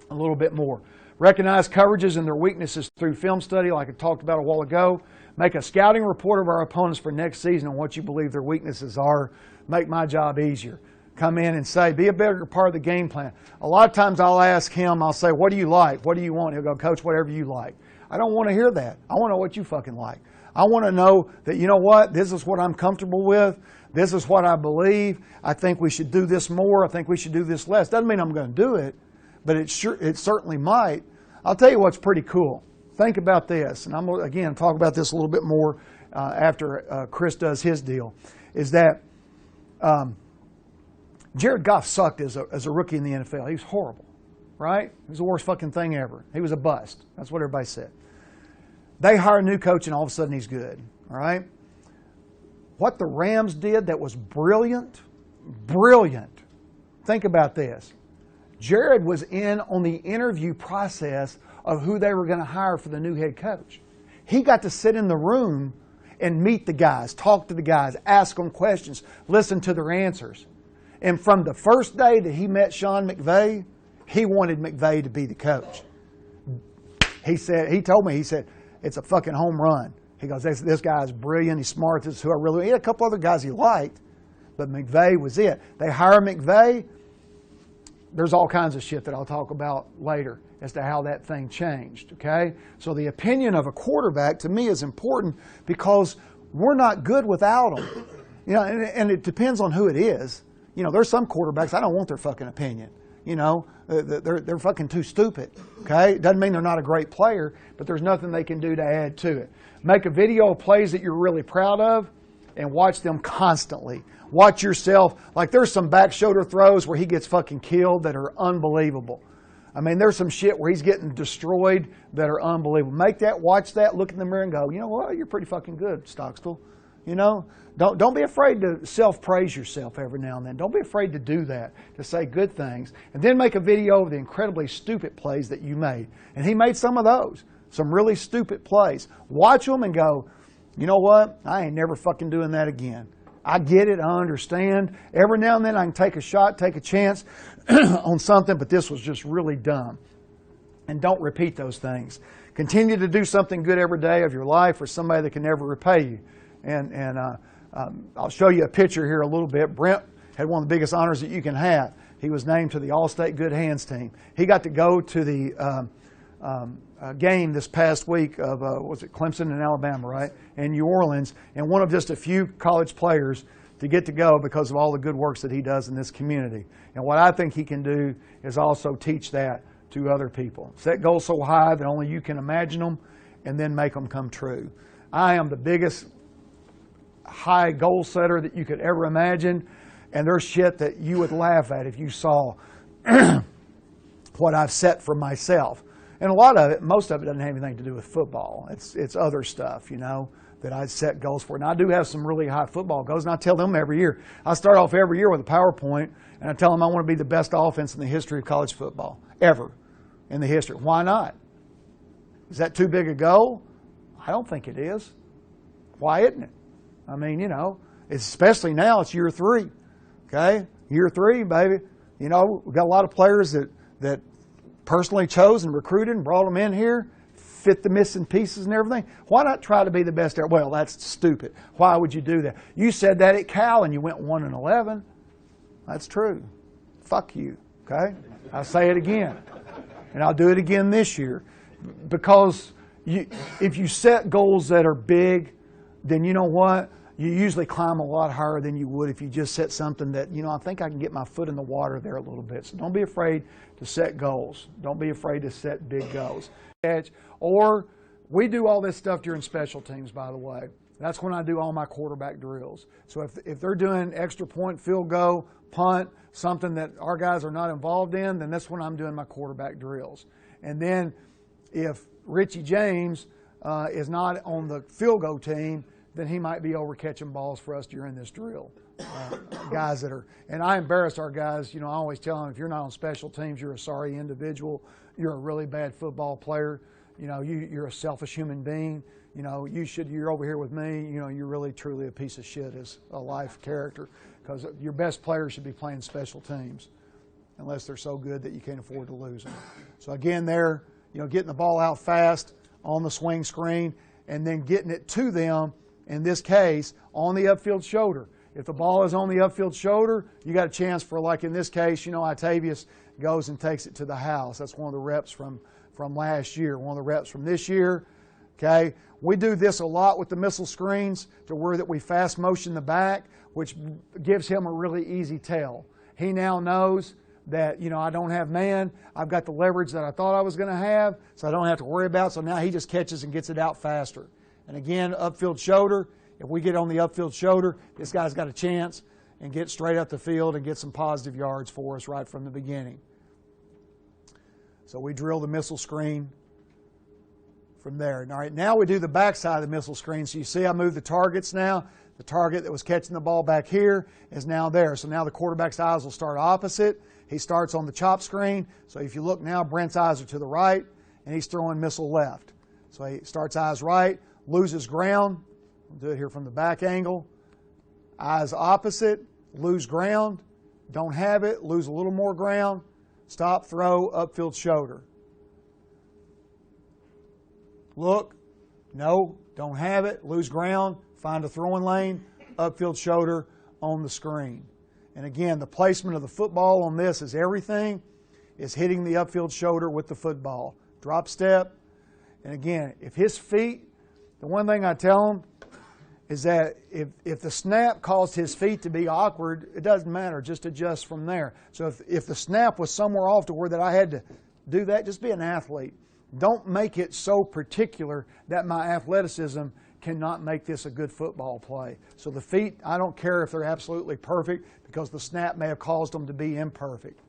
a little bit more. Recognize coverages and their weaknesses through film study, like I talked about a while ago. Make a scouting report of our opponents for next season and what you believe their weaknesses are. Make my job easier. Come in and say, be a bigger part of the game plan. A lot of times I'll ask him, I'll say, what do you like? What do you want? He'll go, Coach, whatever you like. I don't want to hear that. I want to know what you fucking like. I want to know that, you know what, this is what I'm comfortable with. This is what I believe. I think we should do this more. I think we should do this less. Doesn't mean I'm going to do it, but it certainly might. I'll tell you what's pretty cool. Think about this, and I'm going to, again, talk about this a little bit more after Chris does his deal, is that Jared Goff sucked as a rookie in the NFL. He was horrible, right? He was the worst fucking thing ever. He was a bust. That's what everybody said. They hire a new coach, and all of a sudden he's good, all right? What the Rams did that was brilliant, think about this. Jared was in on the interview process of who they were going to hire for the new head coach. He got to sit in the room and meet the guys, talk to the guys, ask them questions, listen to their answers. And from the first day that he met Sean McVay, he wanted McVay to be the coach. He told me, it's a fucking home run. He goes, this guy's brilliant, he's smart, this is who I really want. He had a couple other guys he liked, but McVay was it. They hire McVay. There's all kinds of shit that I'll talk about later as to how that thing changed, okay? So the opinion of a quarterback to me is important because we're not good without them. And it depends on who it is. There's some quarterbacks, I don't want their fucking opinion. They're fucking too stupid, okay? It doesn't mean they're not a great player, but there's nothing they can do to add to it. Make a video of plays that you're really proud of and watch them constantly. Watch yourself. Like there's some back shoulder throws where he gets fucking killed that are unbelievable. I mean, there's some shit where he's getting destroyed that are unbelievable. Make that, watch that, look in the mirror and go, you know what, you're pretty fucking good, Stockstill. Don't be afraid to self-praise yourself every now and then. Don't be afraid to do that, to say good things. And then make a video of the incredibly stupid plays that you made. And he made some of those, some really stupid plays. Watch them and go, you know what, I ain't never fucking doing that again. I get it, I understand. Every now and then I can take a shot, take a chance on something, but this was just really dumb. And don't repeat those things. Continue to do something good every day of your life for somebody that can never repay you. And I'll show you a picture here a little bit. Brent had one of the biggest honors that you can have. He was named to the All-State Good Hands team. He got to go to the game this past week of, was it Clemson and Alabama, right? In New Orleans, and one of just a few college players to get to go because of all the good works that he does in this community. And what I think he can do is also teach that to other people. Set goals so high that only you can imagine them and then make them come true. I am the biggest high goal setter that you could ever imagine, and there's shit that you would laugh at if you saw what I've set for myself. And a lot of it, most of it doesn't have anything to do with football. It's other stuff, that I set goals for. And I do have some really high football goals, and I tell them every year. I start off every year with a PowerPoint, and I tell them I want to be the best offense in the history of college football, ever in the history. Why not? Is that too big a goal? I don't think it is. Why isn't it? I mean, especially now, it's year 3, okay? Year 3, baby. We've got a lot of players that personally chose and recruited and brought them in here, fit the missing pieces and everything. Why not try to be the best there? Well, that's stupid. Why would you do that? You said that at Cal and you went 1-11. That's true. Fuck you, okay? I'll say it again. And I'll do it again this year. Because if you set goals that are big, then you know what? You usually climb a lot higher than you would if you just set something that, I think I can get my foot in the water there a little bit. So don't be afraid to set goals. Don't be afraid to set big goals. Or we do all this stuff during special teams, by the way. That's when I do all my quarterback drills. So if they're doing extra point, field goal, punt, something that our guys are not involved in, then that's when I'm doing my quarterback drills. And then if Richie James is not on the field goal team, then he might be over catching balls for us during this drill. Guys that are, and I embarrass our guys, you know, I always tell them, if you're not on special teams, you're a sorry individual, you're a really bad football player, you know, you're a selfish human being, you know, you're over here with me, you know, you're really truly a piece of shit as a life character, because your best players should be playing special teams, unless they're so good that you can't afford to lose them. So again, they're, you know, getting the ball out fast on the swing screen, and then getting it to them, in this case, on the upfield shoulder. If the ball is on the upfield shoulder, you got a chance for, like in this case, you know, Octavius goes and takes it to the house. That's one of the reps from last year, one of the reps from this year. Okay, we do this a lot with the missile screens, to where that we fast motion the back, which gives him a really easy tell. He now knows that, you know, I don't have man, I've got the leverage that I thought I was going to have, so I don't have to worry about it. So now he just catches and gets it out faster. And again, upfield shoulder, if we get on the upfield shoulder, this guy's got a chance and get straight up the field and get some positive yards for us right from the beginning. So we drill the missile screen from there. All right, now we do the backside of the missile screen. So you see I move the targets now. The target that was catching the ball back here is now there. So now the quarterback's eyes will start opposite. He starts on the chop screen. So if you look now, Brent's eyes are to the right, and he's throwing missile left. So he starts eyes right, loses ground. We'll do it here from the back angle. Eyes opposite, lose ground, don't have it, lose a little more ground, stop, throw, upfield shoulder. Look, no, don't have it, lose ground, find a throwing lane, upfield shoulder on the screen. And again, the placement of the football on this is everything. Is hitting the upfield shoulder with the football. Drop step. And again, if his feet, the one thing I tell him is that if the snap caused his feet to be awkward, it doesn't matter, just adjust from there. So if the snap was somewhere off to where that I had to do that, just be an athlete. Don't make it so particular that my athleticism cannot make this a good football play. So the feet, I don't care if they're absolutely perfect, because the snap may have caused them to be imperfect.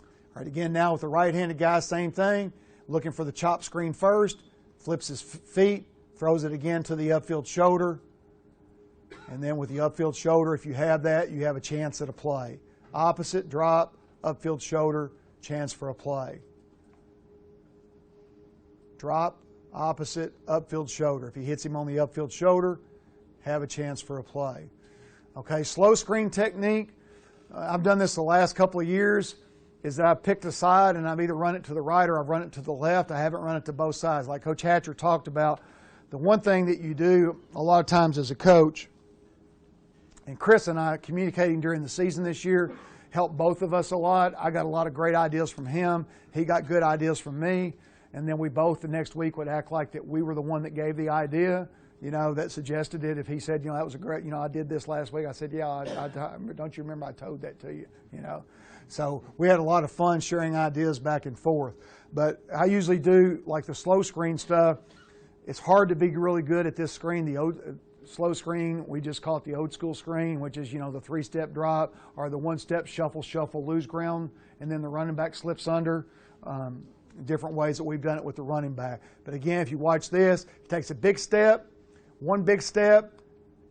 All right, again, now with the right-handed guy, same thing. Looking for the chop screen first, flips his feet, throws it again to the upfield shoulder. And then with the upfield shoulder, if you have that, you have a chance at a play. Opposite, drop, upfield shoulder, chance for a play. Drop, opposite, upfield shoulder. If he hits him on the upfield shoulder, have a chance for a play. Okay, slow screen technique. I've done this the last couple of years, is that I've picked a side and I've either run it to the right or I've run it to the left. I haven't run it to both sides. Like Coach Hatcher talked about, the one thing that you do a lot of times as a coach, and Chris and I communicating during the season this year helped both of us a lot. I got a lot of great ideas from him. He got good ideas from me. And then we both the next week would act like that we were the one that gave the idea, you know, that suggested it. If he said, you know, that was a great, you know, I did this last week. I said, yeah, don't you remember I told that to you, you know. So we had a lot of fun sharing ideas back and forth. But I usually do, like the slow screen stuff, it's hard to be really good at this screen. The slow screen, we just call it the old school screen, which is, you know, the three-step drop or the one-step shuffle, shuffle, lose ground, and then the running back slips under. Different ways that we've done it with the running back. But again, if you watch this, he takes a big step, one big step,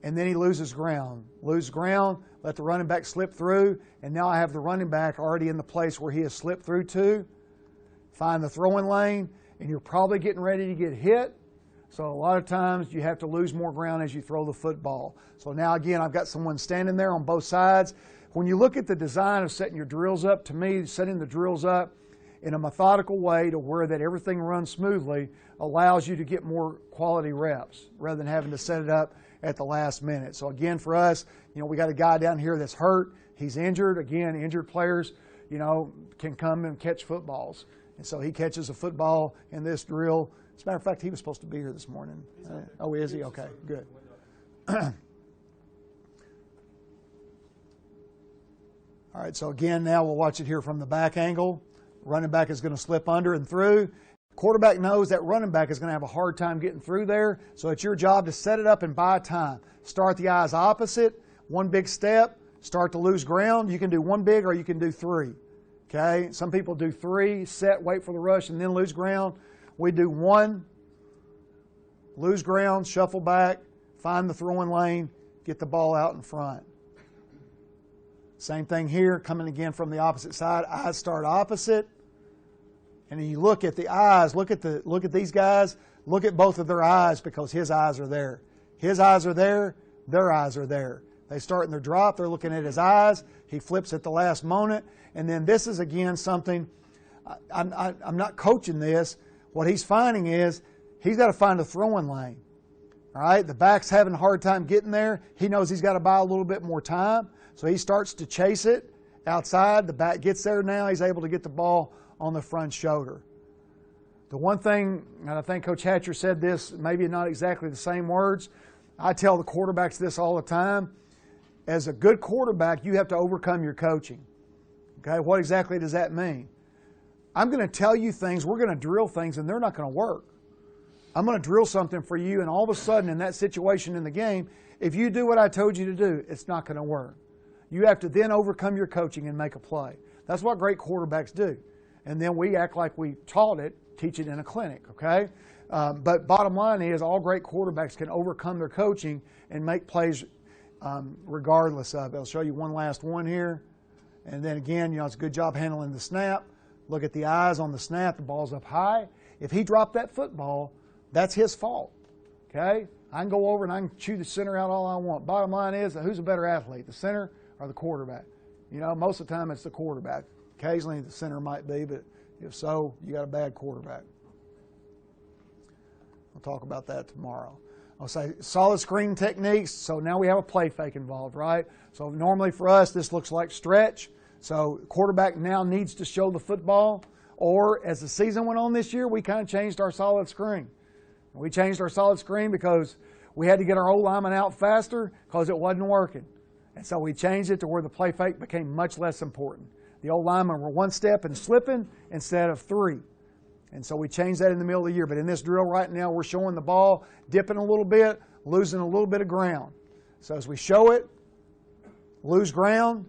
and then he loses ground. Lose ground, let the running back slip through, and now I have the running back already in the place where he has slipped through to. Find the throwing lane, and you're probably getting ready to get hit. So a lot of times you have to lose more ground as you throw the football. So now again, I've got someone standing there on both sides. When you look at the design of setting your drills up, to me, setting the drills up in a methodical way to where that everything runs smoothly allows you to get more quality reps rather than having to set it up at the last minute. So again, for us, you know, we got a guy down here that's hurt. He's injured. Again, injured players, you know, can come and catch footballs. And so he catches a football in this drill. As a matter of fact, he was supposed to be here this morning. Oh, is he? Okay, good. All right, so again, now we'll watch it here from the back angle. Running back is going to slip under and through. Quarterback knows that running back is going to have a hard time getting through there, so it's your job to set it up and buy time. Start the eyes opposite, one big step, start to lose ground. You can do one big or you can do three. Okay? Some people do 3, set, wait for the rush, and then lose ground. We do 1, lose ground, shuffle back, find the throwing lane, get the ball out in front. Same thing here, coming again from the opposite side. Eyes start opposite. And then you look at the eyes, look at these guys, look at both of their eyes because his eyes are there. His eyes are there, their eyes are there. They start in their drop, they're looking at his eyes, he flips at the last moment, and then this is again something, I'm not coaching this, what he's finding is he's got to find a throwing lane. All right, the back's having a hard time getting there, he knows he's got to buy a little bit more time, so he starts to chase it outside, the back gets there now, he's able to get the ball on the front shoulder. The one thing, and I think Coach Hatcher said this, maybe not exactly the same words, I tell the quarterbacks this all the time, as a good quarterback, you have to overcome your coaching. Okay, what exactly does that mean? I'm going to tell you things, we're going to drill things, and they're not going to work. I'm going to drill something for you, and all of a sudden in that situation in the game, if you do what I told you to do, it's not going to work. You have to then overcome your coaching and make a play. That's what great quarterbacks do. And then we act like we taught it, teach it in a clinic, okay? But bottom line is all great quarterbacks can overcome their coaching and make plays regardless of it. I'll show you one last one here. And then again, it's a good job handling the snap. Look at the eyes on the snap, the ball's up high. If he dropped that football, that's his fault, okay? I can go over and I can chew the center out all I want. Bottom line is, who's a better athlete, the center or the quarterback? Most of the time it's the quarterback. Occasionally the center might be, but if so, you got a bad quarterback. We'll talk about that tomorrow. I'll say solid screen techniques. So now we have a play fake involved, right? So normally for us, this looks like stretch. So quarterback now needs to show the football. Or as the season went on this year, we kind of changed our solid screen. We changed our solid screen because we had to get our old lineman out faster because it wasn't working. And so we changed it to where the play fake became much less important. The old linemen were 1 step and slipping instead of 3. And so we changed that in the middle of the year. But in this drill right now, we're showing the ball, dipping a little bit, losing a little bit of ground. So as we show it, lose ground,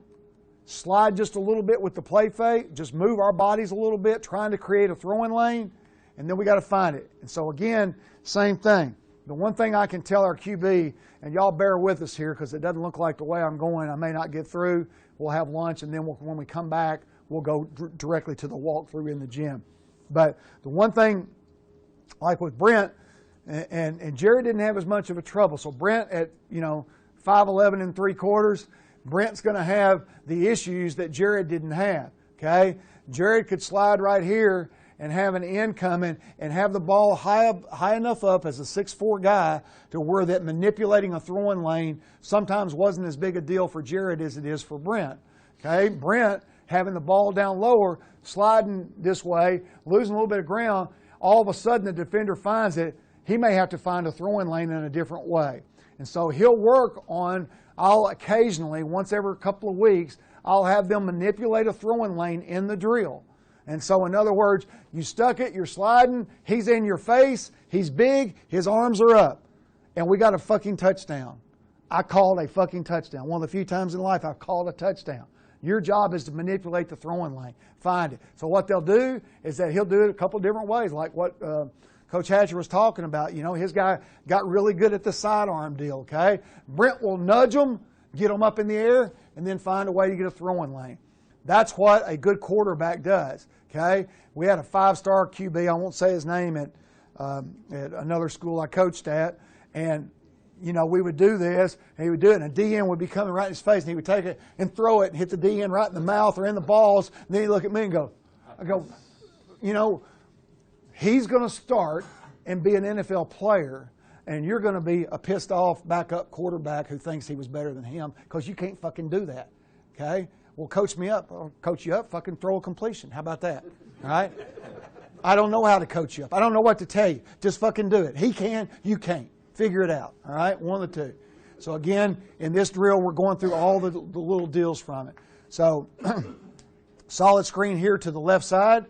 slide just a little bit with the play fake, just move our bodies a little bit, trying to create a throwing lane, and then we got to find it. And so again, same thing. The one thing I can tell our QB, and y'all bear with us here because it doesn't look like the way I'm going, I may not get through. We'll have lunch, and then when we come back, we'll go directly to the walkthrough in the gym. But the one thing, like with Brent, and Jared didn't have as much of a trouble. So Brent at 5'11 3/4, Brent's going to have the issues that Jared didn't have. Okay, Jared could slide right here and have an end coming and have the ball high enough up as a 6'4" guy to where that manipulating a throwing lane sometimes wasn't as big a deal for Jared as it is for Brent. Okay, Brent having the ball down lower, sliding this way, losing a little bit of ground, all of a sudden the defender finds it, he may have to find a throwing lane in a different way. And so he'll work on, I'll occasionally, once every couple of weeks, I'll have them manipulate a throwing lane in the drill. And so in other words, you stuck it, you're sliding, he's in your face, he's big, his arms are up, and we got a fucking touchdown. I called a fucking touchdown. One of the few times in life I've called a touchdown. Your job is to manipulate the throwing lane. Find it. So what they'll do is that he'll do it a couple different ways, like what Coach Hatcher was talking about. His guy got really good at the sidearm deal, okay? Brent will nudge them, get them up in the air, and then find a way to get a throwing lane. That's what a good quarterback does, okay? We had a 5-star QB, I won't say his name, at another school I coached at, and we would do this, and he would do it, and a DN would be coming right in his face, and he would take it and throw it and hit the DN right in the mouth or in the balls, and then he'd look at me and go, he's going to start and be an NFL player, and you're going to be a pissed off backup quarterback who thinks he was better than him because you can't fucking do that, okay? Well, coach me up. I'll coach you up. Fucking throw a completion. How about that? All right? I don't know how to coach you up. I don't know what to tell you. Just fucking do it. He can. You can't. Figure it out. All right? One of the two. So again, in this drill, we're going through all the little deals from it. So solid screen here to the left side.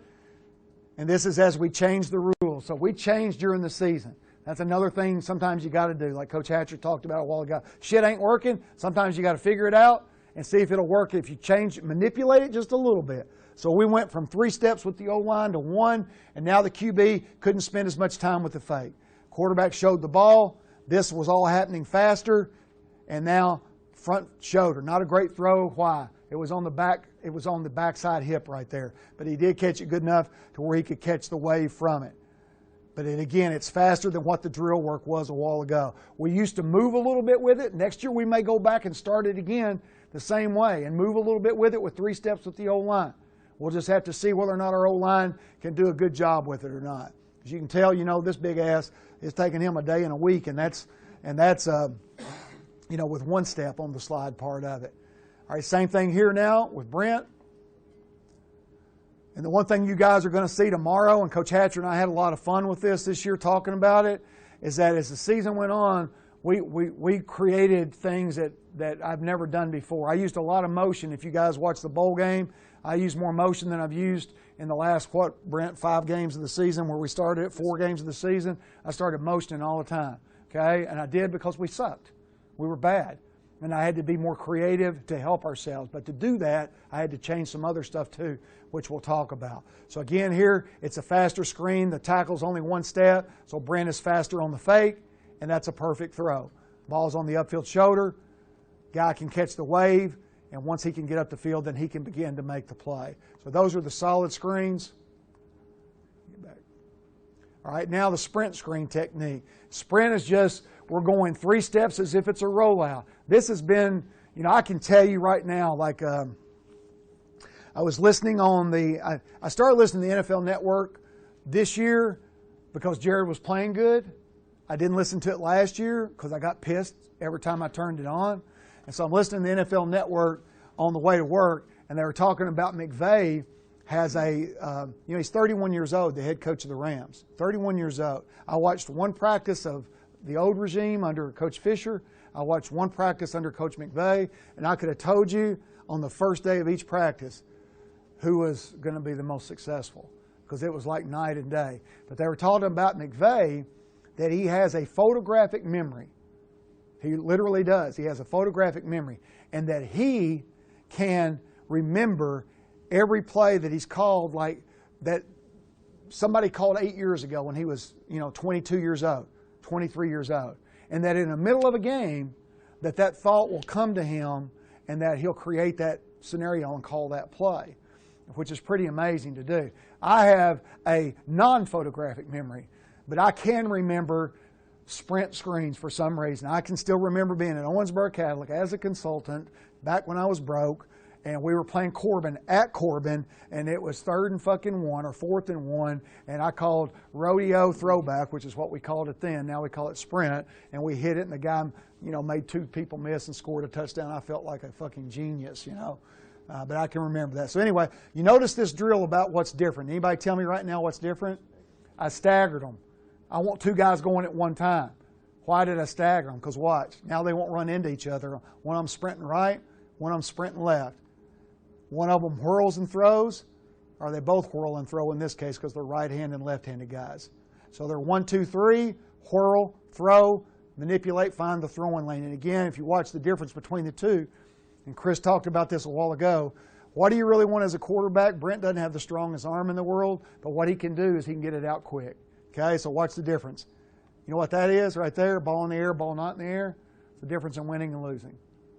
And this is as we change the rules. So we change during the season. That's another thing sometimes you got to do, like Coach Hatcher talked about a while ago. Shit ain't working. Sometimes you got to figure it out and see if it'll work if you manipulate it just a little bit. So we went from 3 steps with the O-line to 1, and now the QB couldn't spend as much time with the fake. Quarterback showed the ball. This was all happening faster, and now front shoulder. Not a great throw. Why? It was on the back. It was on the backside hip right there. But he did catch it good enough to where he could catch the wave from it. But again, it's faster than what the drill work was a while ago. We used to move a little bit with it. Next year we may go back and start it again the same way and move a little bit with it with 3 steps with the O-line. We'll just have to see whether or not our O-line can do a good job with it or not. As you can tell, this big ass is taking him a day and a week, and that's with 1 step on the slide part of it. All right, same thing here now with Brent. And the one thing you guys are going to see tomorrow, and Coach Hatcher and I had a lot of fun with this year talking about it, is that as the season went on, we created things that I've never done before. I used a lot of motion. If you guys watch the bowl game, I used more motion than I've used in the last, Brent, 5 games of the season, where we started at 4 games of the season. I started motioning all the time, okay? And I did because we sucked. We were bad. And I had to be more creative to help ourselves. But to do that, I had to change some other stuff too, which we'll talk about. So again, here, it's a faster screen. The tackle's only 1 step, so Brent is faster on the fake, and that's a perfect throw. Ball's on the upfield shoulder. Guy can catch the wave, and once he can get up the field, then he can begin to make the play. So those are the solid screens. Get back. All right, now the sprint screen technique. Sprint is just, we're going 3 steps as if it's a rollout. This has been, I can tell you right now, like I was listening on I started listening to the NFL Network this year because Jared was playing good. I didn't listen to it last year because I got pissed every time I turned it on. And so I'm listening to the NFL Network on the way to work, and they were talking about McVay has he's 31 years old, the head coach of the Rams. 31 years old. I watched 1 practice of the old regime under Coach Fisher. I watched 1 practice under Coach McVay, and I could have told you on the first day of each practice who was going to be the most successful because it was like night and day. But they were talking about McVay that he has a photographic memory. He literally does. He has a photographic memory, and that he can remember every play that he's called, like that somebody called 8 years ago when he was 22 years old, 23 years old. And that in the middle of a game, that thought will come to him and that he'll create that scenario and call that play, which is pretty amazing to do. I have a non-photographic memory, but I can remember sprint screens for some reason. I can still remember being at Owensboro Catholic as a consultant back when I was broke, and we were playing Corbin at Corbin, and it was 3rd and fucking 1 or 4th and 1, and I called rodeo throwback, which is what we called it then. Now we call it sprint, and we hit it, and the guy, made 2 people miss and scored a touchdown. I felt like a fucking genius, but I can remember that. So anyway, you notice this drill about what's different. Anybody tell me right now what's different? I staggered them. I want 2 guys going at one time. Why did I stagger them? Because watch, now they won't run into each other. One of them sprinting right, one of them sprinting left. One of them whirls and throws, or they both whirl and throw in this case because they're right-handed and left-handed guys. So they're 1, 2, 3, whirl, throw, manipulate, find the throwing lane. And again, if you watch the difference between the two, and Chris talked about this a while ago, what do you really want as a quarterback? Brent doesn't have the strongest arm in the world, but what he can do is he can get it out quick. Okay, so watch the difference. You know what that is right there? Ball in the air, ball not in the air. It's the difference in winning and losing.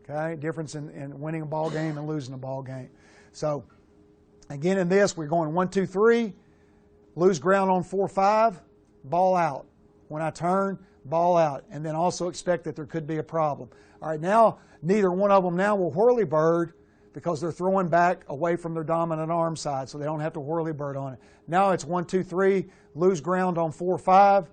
Okay, difference in winning a ball game and losing a ball game. So, again in this, we're going 1, 2, 3, lose ground on 4, 5, ball out. When I turn, ball out. And then also expect that there could be a problem. All right, now, neither one of them now will whirly-bird because they're throwing back away from their dominant arm side, so they don't have to whirly-bird on it. Now it's 1, 2, 3, lose ground on 4, 5,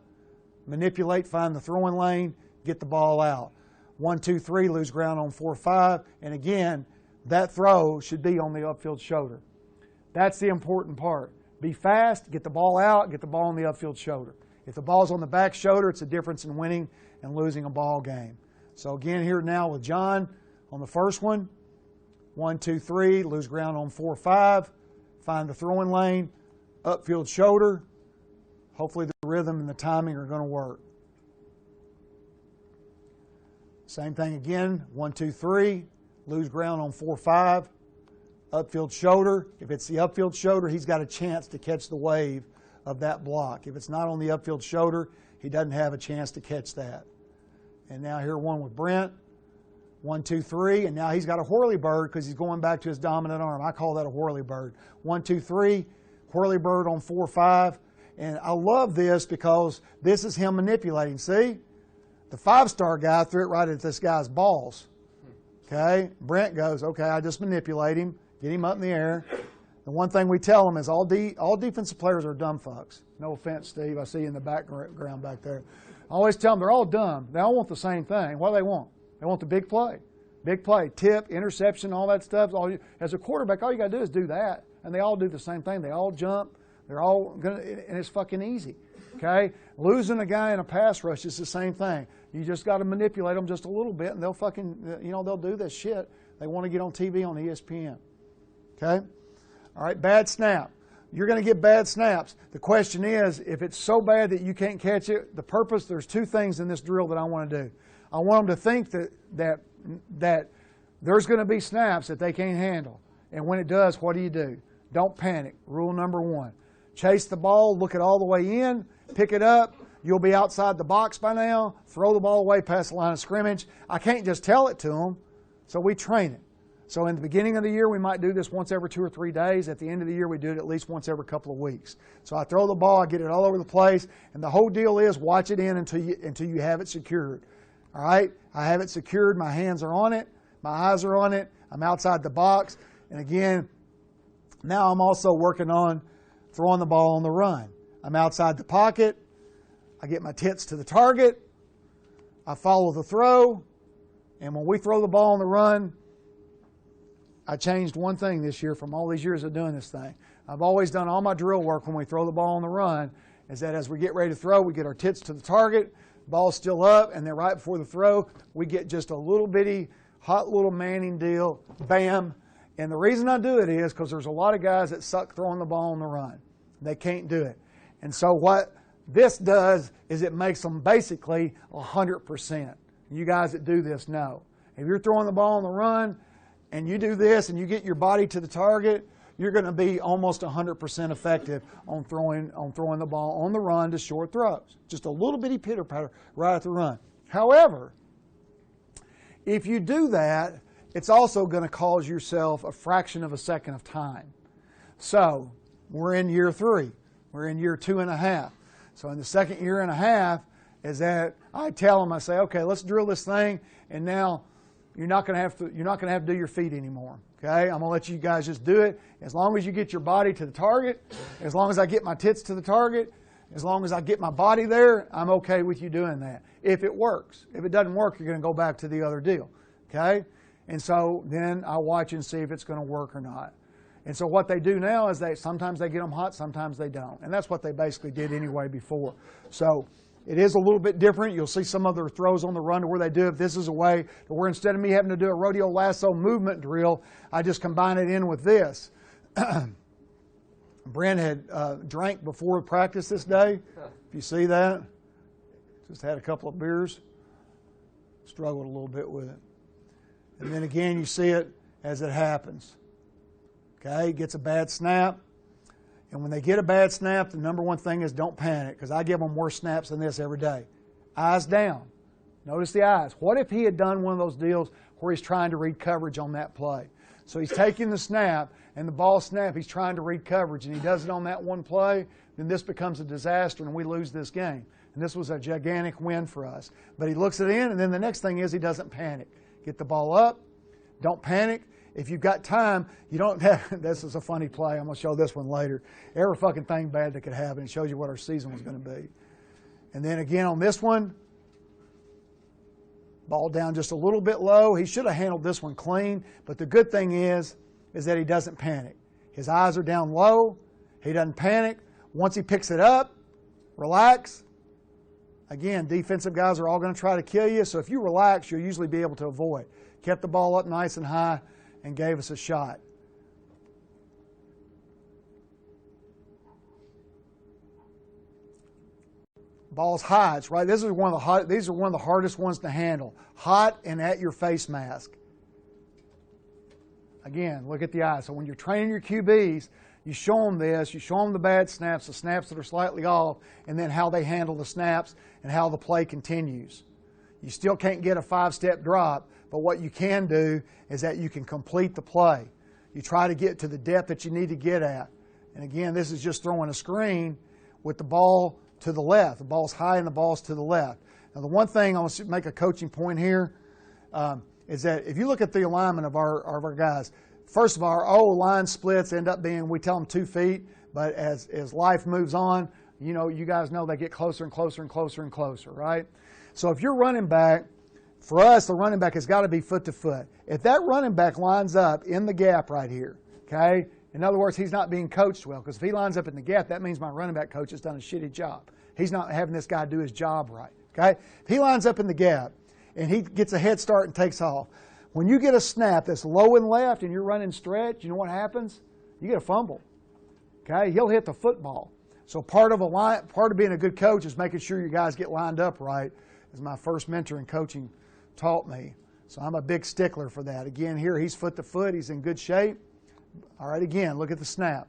manipulate, find the throwing lane, get the ball out. 1, 2, 3, lose ground on 4, 5, and again, that throw should be on the upfield shoulder. That's the important part. Be fast, get the ball out, get the ball on the upfield shoulder. If the ball's on the back shoulder, it's a difference in winning and losing a ball game. So again, here now with John on the first one, 1, 2, 3, lose ground on 4, 5, find the throwing lane, upfield shoulder. Hopefully the rhythm and the timing are going to work. Same thing again, 1, 2, 3, lose ground on 4, 5, upfield shoulder. If it's the upfield shoulder, he's got a chance to catch the wave of that block. If it's not on the upfield shoulder, he doesn't have a chance to catch that. And now here one with Brent. 1, 2, 3, and now he's got a whirly bird because he's going back to his dominant arm. I call that a whirly bird. 1, 2, 3, whirly bird on 4, 5. And I love this because this is him manipulating. See? The 5-star guy threw it right at this guy's balls. Okay? Brent goes, okay, I just manipulate him, get him up in the air. The one thing we tell them is all defensive players are dumb fucks. No offense, Steve. I see you in the background back there. I always tell them they're all dumb. They all want the same thing. What do they want? They want the big play, tip, interception, all that stuff. As a quarterback, all you got to do is do that, and they all do the same thing. They all jump. They're all gonna, and it's fucking easy. Okay, losing a guy in a pass rush is the same thing. You just got to manipulate them just a little bit, and they'll fucking, they'll do this shit. They want to get on TV on ESPN. Okay, all right, bad snap. You're going to get bad snaps. The question is, if it's so bad that you can't catch it, there's two things in this drill that I want to do. I want them to think that there's going to be snaps that they can't handle. And when it does, what do? Don't panic. Rule number 1. Chase the ball, look it all the way in, pick it up. You'll be outside the box by now. Throw the ball away past the line of scrimmage. I can't just tell it to them, so we train it. So in the beginning of the year, we might do this once every 2 or 3 days. At the end of the year, we do it at least once every couple of weeks. So I throw the ball, I get it all over the place, and the whole deal is watch it in until you have it secured. All right, I have it secured. My hands are on it. My eyes are on it. I'm outside the box. And again, now I'm also working on throwing the ball on the run. I'm outside the pocket. I get my tits to the target. I follow the throw. And when we throw the ball on the run, I changed one thing this year from all these years of doing this thing. I've always done all my drill work when we throw the ball on the run, is that as we get ready to throw, we get our tits to the target. Ball's still up, and then right before the throw, we get just a little bitty, hot little Manning deal, bam. And the reason I do it is because there's a lot of guys that suck throwing the ball on the run. They can't do it. And so what this does is it makes them basically 100%. You guys that do this know. If you're throwing the ball on the run, and you do this, and you get your body to the target, you're going to be almost 100% effective on throwing the ball on the run to short throws. Just a little bitty pitter-patter right at the run. However, if you do that, it's also going to cause yourself a fraction of a second of time. So we're in year 3. We're in year 2.5. So in the second year and a half is that I tell them, I say, okay, let's drill this thing, and now you're not going to have to do your feet anymore. Okay, I'm going to let you guys just do it. As long as you get your body to the target, as long as I get my tits to the target, as long as I get my body there, I'm okay with you doing that. If it works. If it doesn't work, you're going to go back to the other deal. Okay? And so then I watch and see if it's going to work or not. And so what they do now is sometimes they get them hot, sometimes they don't. And that's what they basically did anyway before. So it is a little bit different. You'll see some other throws on the run to where they do it. This is a way to where instead of me having to do a rodeo lasso movement drill, I just combine it in with this. Brent had drank before practice this day. If you see that, just had a couple of beers. Struggled a little bit with it. And then again, you see it as it happens. Okay, gets a bad snap. And when they get a bad snap, the number one thing is don't panic, because I give them worse snaps than this every day. Eyes down. Notice the eyes. What if he had done one of those deals where he's trying to read coverage on that play? So he's taking the snap, and the ball snap, he's trying to read coverage, and he does it on that one play, then this becomes a disaster, and we lose this game. And this was a gigantic win for us. But he looks it in, and then the next thing is he doesn't panic. Get the ball up. Don't panic. If you've got time, you don't have, this is a funny play. I'm going to show this one later. Every fucking thing bad that could happen. It shows you what our season was going to be. And then again on this one, ball down just a little bit low. He should have handled this one clean. But the good thing is that he doesn't panic. His eyes are down low. He doesn't panic. Once he picks it up, relax. Again, defensive guys are all going to try to kill you. So if you relax, you'll usually be able to avoid. Kept the ball up nice and high and gave us a shot. Ball's high. It's right. These are one of the hardest ones to handle. Hot and at your face mask. Again, look at the eye. So when you're training your QBs, you show them this, you show them the bad snaps, the snaps that are slightly off, and then how they handle the snaps and how the play continues. You still can't get a 5-step drop, but what you can do is that you can complete the play. You try to get to the depth that you need to get at. And again, this is just throwing a screen with the ball to the left. The ball's high and the ball's to the left. Now, the one thing I want to make a coaching point here is that if you look at the alignment of our guys, first of all, our line splits end up being, we tell them 2 feet, but as life moves on, you know, you guys know they get closer and closer and closer and closer, right? So if you're running back, for us, the running back has got to be foot to foot. If that running back lines up in the gap right here, okay, in other words, he's not being coached well, because if he lines up in the gap, that means my running back coach has done a shitty job. He's not having this guy do his job right, okay? If he lines up in the gap and he gets a head start and takes off, when you get a snap that's low and left and you're running stretch, you know what happens? You get a fumble, okay? He'll hit the football. So part of being a good coach is making sure your guys get lined up right, as my first mentor in coaching taught me. So I'm a big stickler for that. Again, here he's foot to foot. He's in good shape. All right, again, look at the snap.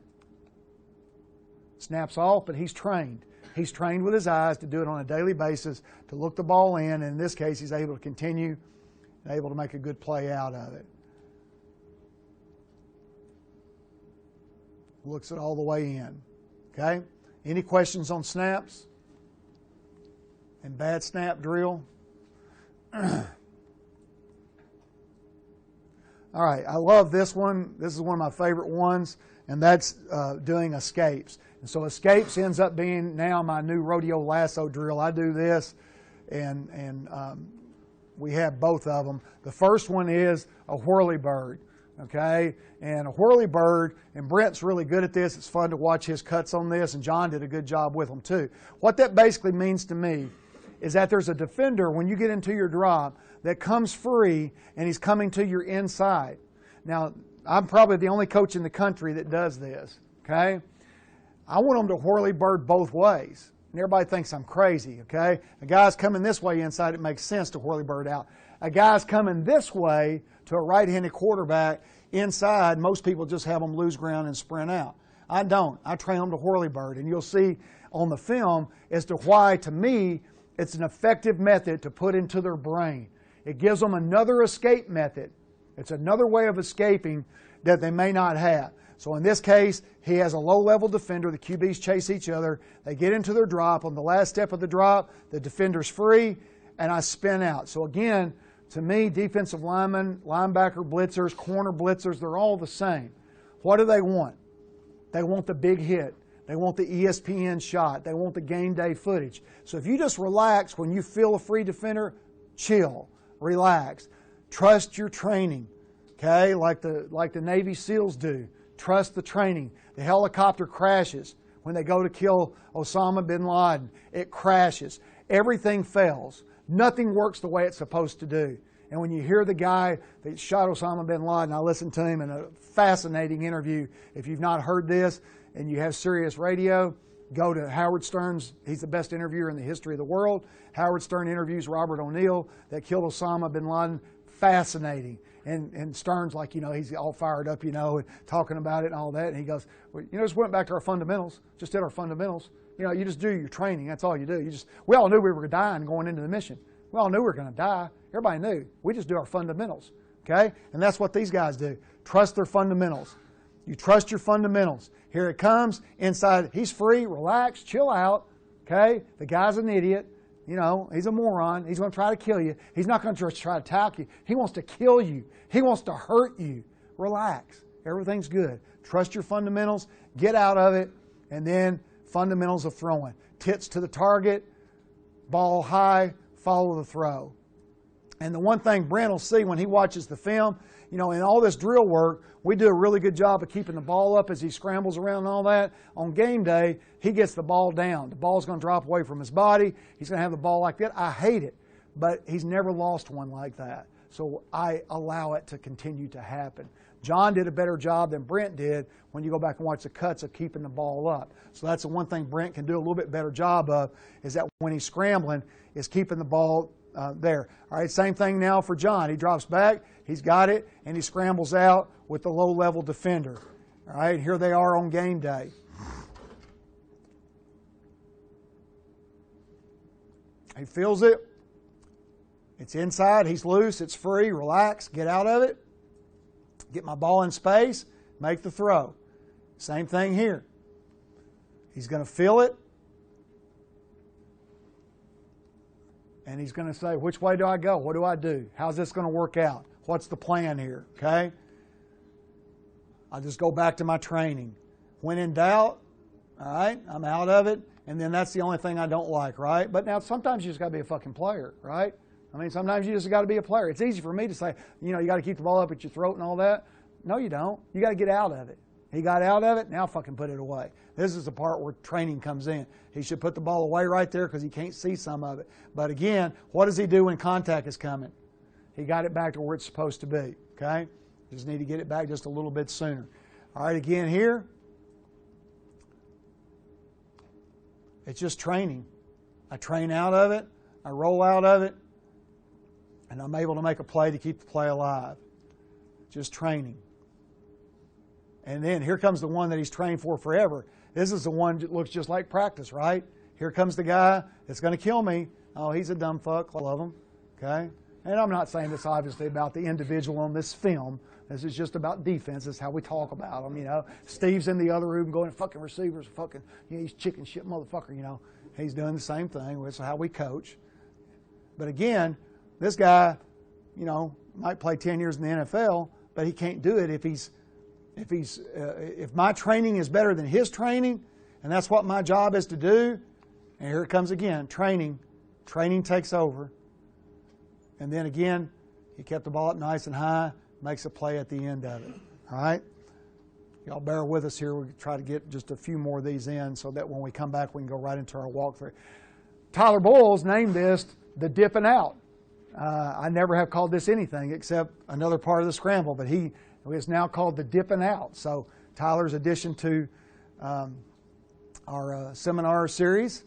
Snaps off, but he's trained. He's trained with his eyes to do it on a daily basis, to look the ball in, and in this case, he's able to continue and able to make a good play out of it. Looks it all the way in. Okay? Any questions on snaps and bad snap drill? All right, I love this one. This is one of my favorite ones, and that's doing escapes. And so escapes ends up being now my new rodeo lasso drill. I do this, and we have both of them. The first one is a whirly bird, okay? And a whirly bird, and Brent's really good at this. It's fun to watch his cuts on this, and John did a good job with them too. What that basically means to me is that there's a defender when you get into your drop that comes free and he's coming to your inside. Now, I'm probably the only coach in the country that does this, okay? I want them to whirly bird both ways. And everybody thinks I'm crazy, okay? A guy's coming this way inside, it makes sense to whirly bird out. A guy's coming this way to a right-handed quarterback inside, most people just have them lose ground and sprint out. I don't. I train them to whirly bird, and you'll see on the film as to why, to me, it's an effective method to put into their brain. It gives them another escape method. It's another way of escaping that they may not have. So in this case, he has a low-level defender. The QBs chase each other. They get into their drop. On the last step of the drop, the defender's free, and I spin out. So again, to me, defensive linemen, linebacker blitzers, corner blitzers, they're all the same. What do they want? They want the big hit. They want the ESPN shot. They want the game day footage. So if you just relax when you feel a free defender, chill, relax. Trust your training, okay, like the Navy SEALs do. Trust the training. The helicopter crashes when they go to kill Osama bin Laden. It crashes. Everything fails. Nothing works the way it's supposed to do. And when you hear the guy that shot Osama bin Laden, I listened to him in a fascinating interview. If you've not heard this and you have Sirius Radio, go to Howard Stern's. He's the best interviewer in the history of the world. Howard Stern interviews Robert O'Neill that killed Osama bin Laden. Fascinating. And Stern's like, he's all fired up, and talking about it and all that. And he goes, well, just went back to our fundamentals, just did our fundamentals. You just do your training. That's all you do. We all knew we were dying going into the mission. We all knew we were going to die. Everybody knew. We just do our fundamentals, okay? And that's what these guys do. Trust their fundamentals. You trust your fundamentals. Here it comes. Inside, he's free. Relax. Chill out, okay? The guy's an idiot. He's a moron. He's going to try to kill you. He's not going to just try to attack you. He wants to kill you. He wants to hurt you. Relax. Everything's good. Trust your fundamentals. Get out of it. And then fundamentals of throwing. Tits to the target. Ball high. Follow the throw. And the one thing Brent will see when he watches the film, in all this drill work, we do a really good job of keeping the ball up as he scrambles around and all that. On game day, he gets the ball down. The ball's going to drop away from his body. He's going to have the ball like that. I hate it, but he's never lost one like that. So I allow it to continue to happen. John did a better job than Brent did when you go back and watch the cuts of keeping the ball up. So that's the one thing Brent can do a little bit better job of, is that when he's scrambling, is keeping the ball there. All right, same thing now for John. He drops back, he's got it, and he scrambles out with the low-level defender. All right, here they are on game day. He feels it. It's inside. He's loose. It's free. Relax. Get out of it. Get my ball in space. Make the throw. Same thing here. He's going to feel it. And he's going to say, which way do I go? What do I do? How's this going to work out? What's the plan here? Okay? I'll just go back to my training. When in doubt, all right, I'm out of it. And then that's the only thing I don't like, right? But now sometimes you just got to be a fucking player, right? I mean, sometimes you just got to be a player. It's easy for me to say, you got to keep the ball up at your throat and all that. No, you don't. You got to get out of it. He got out of it, now fucking put it away. This is the part where training comes in. He should put the ball away right there because he can't see some of it. But again, what does he do when contact is coming? He got it back to where it's supposed to be, okay? Just need to get it back just a little bit sooner. All right, again here. It's just training. I train out of it, I roll out of it, and I'm able to make a play to keep the play alive. Just training. And then here comes the one that he's trained for forever. This is the one that looks just like practice, right? Here comes the guy that's going to kill me. Oh, he's a dumb fuck. I love him. Okay? And I'm not saying this obviously about the individual on this film. This is just about defense. This is how we talk about them, Steve's in the other room going, fucking receivers, fucking, he's chicken shit motherfucker, He's doing the same thing. That's how we coach. But again, this guy, might play 10 years in the NFL, but he can't do it if my training is better than his training, and that's what my job is to do. And here it comes again, training. Training takes over. And then again, he kept the ball up nice and high, makes a play at the end of it. All right? Y'all bear with us here. We'll try to get just a few more of these in so that when we come back, we can go right into our walkthrough. Tyler Boyles named this the dipping out. I never have called this anything except another part of the scramble, but it's now called the dipping out. So Tyler's addition to our seminar series,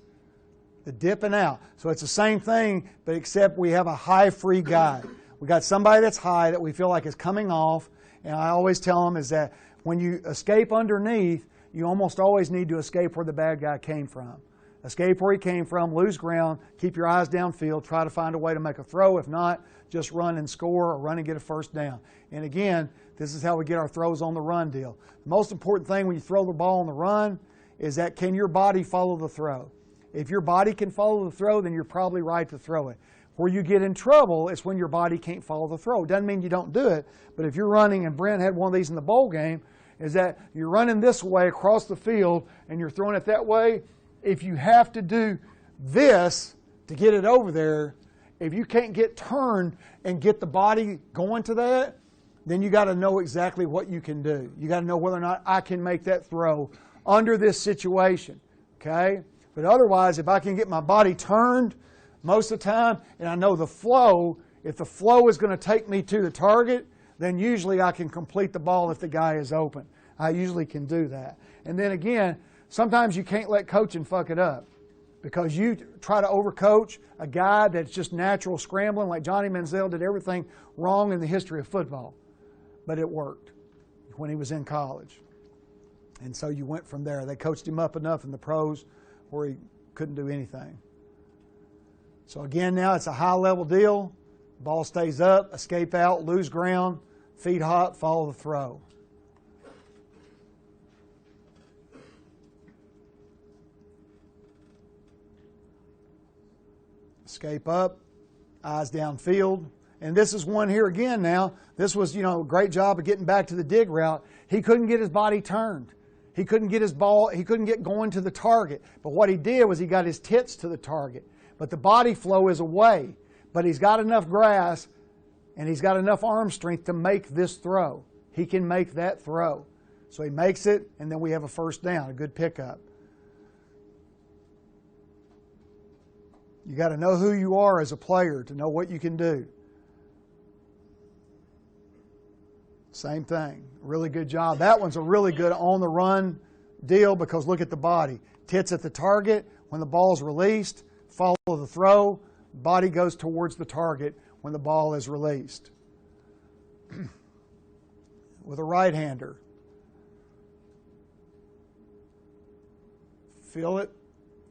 the dipping out. So it's the same thing, but except we have a high free guy. We got somebody that's high that we feel like is coming off, and I always tell them is that when you escape underneath, you almost always need to escape where the bad guy came from. Escape where he came from, lose ground, keep your eyes downfield, try to find a way to make a throw. If not, just run and score or run and get a first down. And again, this is how we get our throws on the run deal. The most important thing when you throw the ball on the run is that can your body follow the throw? If your body can follow the throw, then you're probably right to throw it. Where you get in trouble is when your body can't follow the throw. Doesn't mean you don't do it, but if you're running, and Brent had one of these in the bowl game, is that you're running this way across the field and you're throwing it that way. If you have to do this to get it over there, if you can't get turned and get the body going to that, then you got to know exactly what you can do. You got to know whether or not I can make that throw under this situation, okay? But otherwise, if I can get my body turned most of the time, and I know the flow, if the flow is going to take me to the target, then usually I can complete the ball if the guy is open. I usually can do that. And then again, sometimes you can't let coaching fuck it up because you try to overcoach a guy that's just natural scrambling like Johnny Manziel did everything wrong in the history of football. But it worked when he was in college. And so you went from there. They coached him up enough in the pros where he couldn't do anything. So again, now it's a high-level deal. Ball stays up, escape out, lose ground, feet hot, follow the throw. Escape up, eyes downfield. And this is one here again now. This was, a great job of getting back to the dig route. He couldn't get his body turned. He couldn't get his ball, he couldn't get going to the target. But what he did was he got his tits to the target. But the body flow is away. But he's got enough grass and he's got enough arm strength to make this throw. He can make that throw. So he makes it, and then we have a first down, a good pickup. You got to know who you are as a player to know what you can do. Same thing. Really good job. That one's a really good on-the-run deal because look at the body. Tits at the target. When the ball's released, follow the throw. Body goes towards the target when the ball is released. With a right-hander, feel it,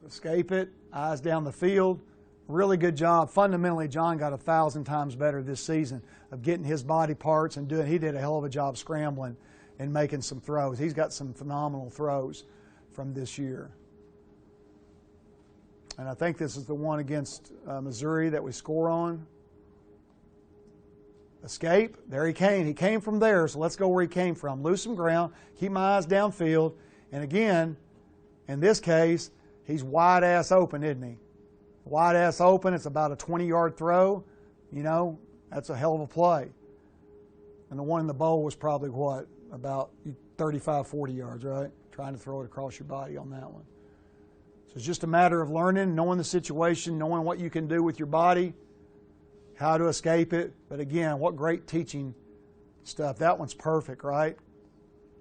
escape it, eyes down the field. Really good job. Fundamentally, John got 1,000 times better this season of getting his body parts and doing. He did a hell of a job scrambling and making some throws. He's got some phenomenal throws from this year. And I think this is the one against Missouri that we score on. Escape. There he came. He came from there, so let's go where he came from. Lose some ground. Keep my eyes downfield. And again, in this case, he's wide-ass open, isn't he? Wide-ass open. It's about a 20-yard throw. You know, that's a hell of a play. And the one in the bowl was probably, what, about 35, 40 yards, right? Trying to throw it across your body on that one. So it's just a matter of learning, knowing the situation, knowing what you can do with your body, how to escape it. But again, what great teaching stuff. That one's perfect, right?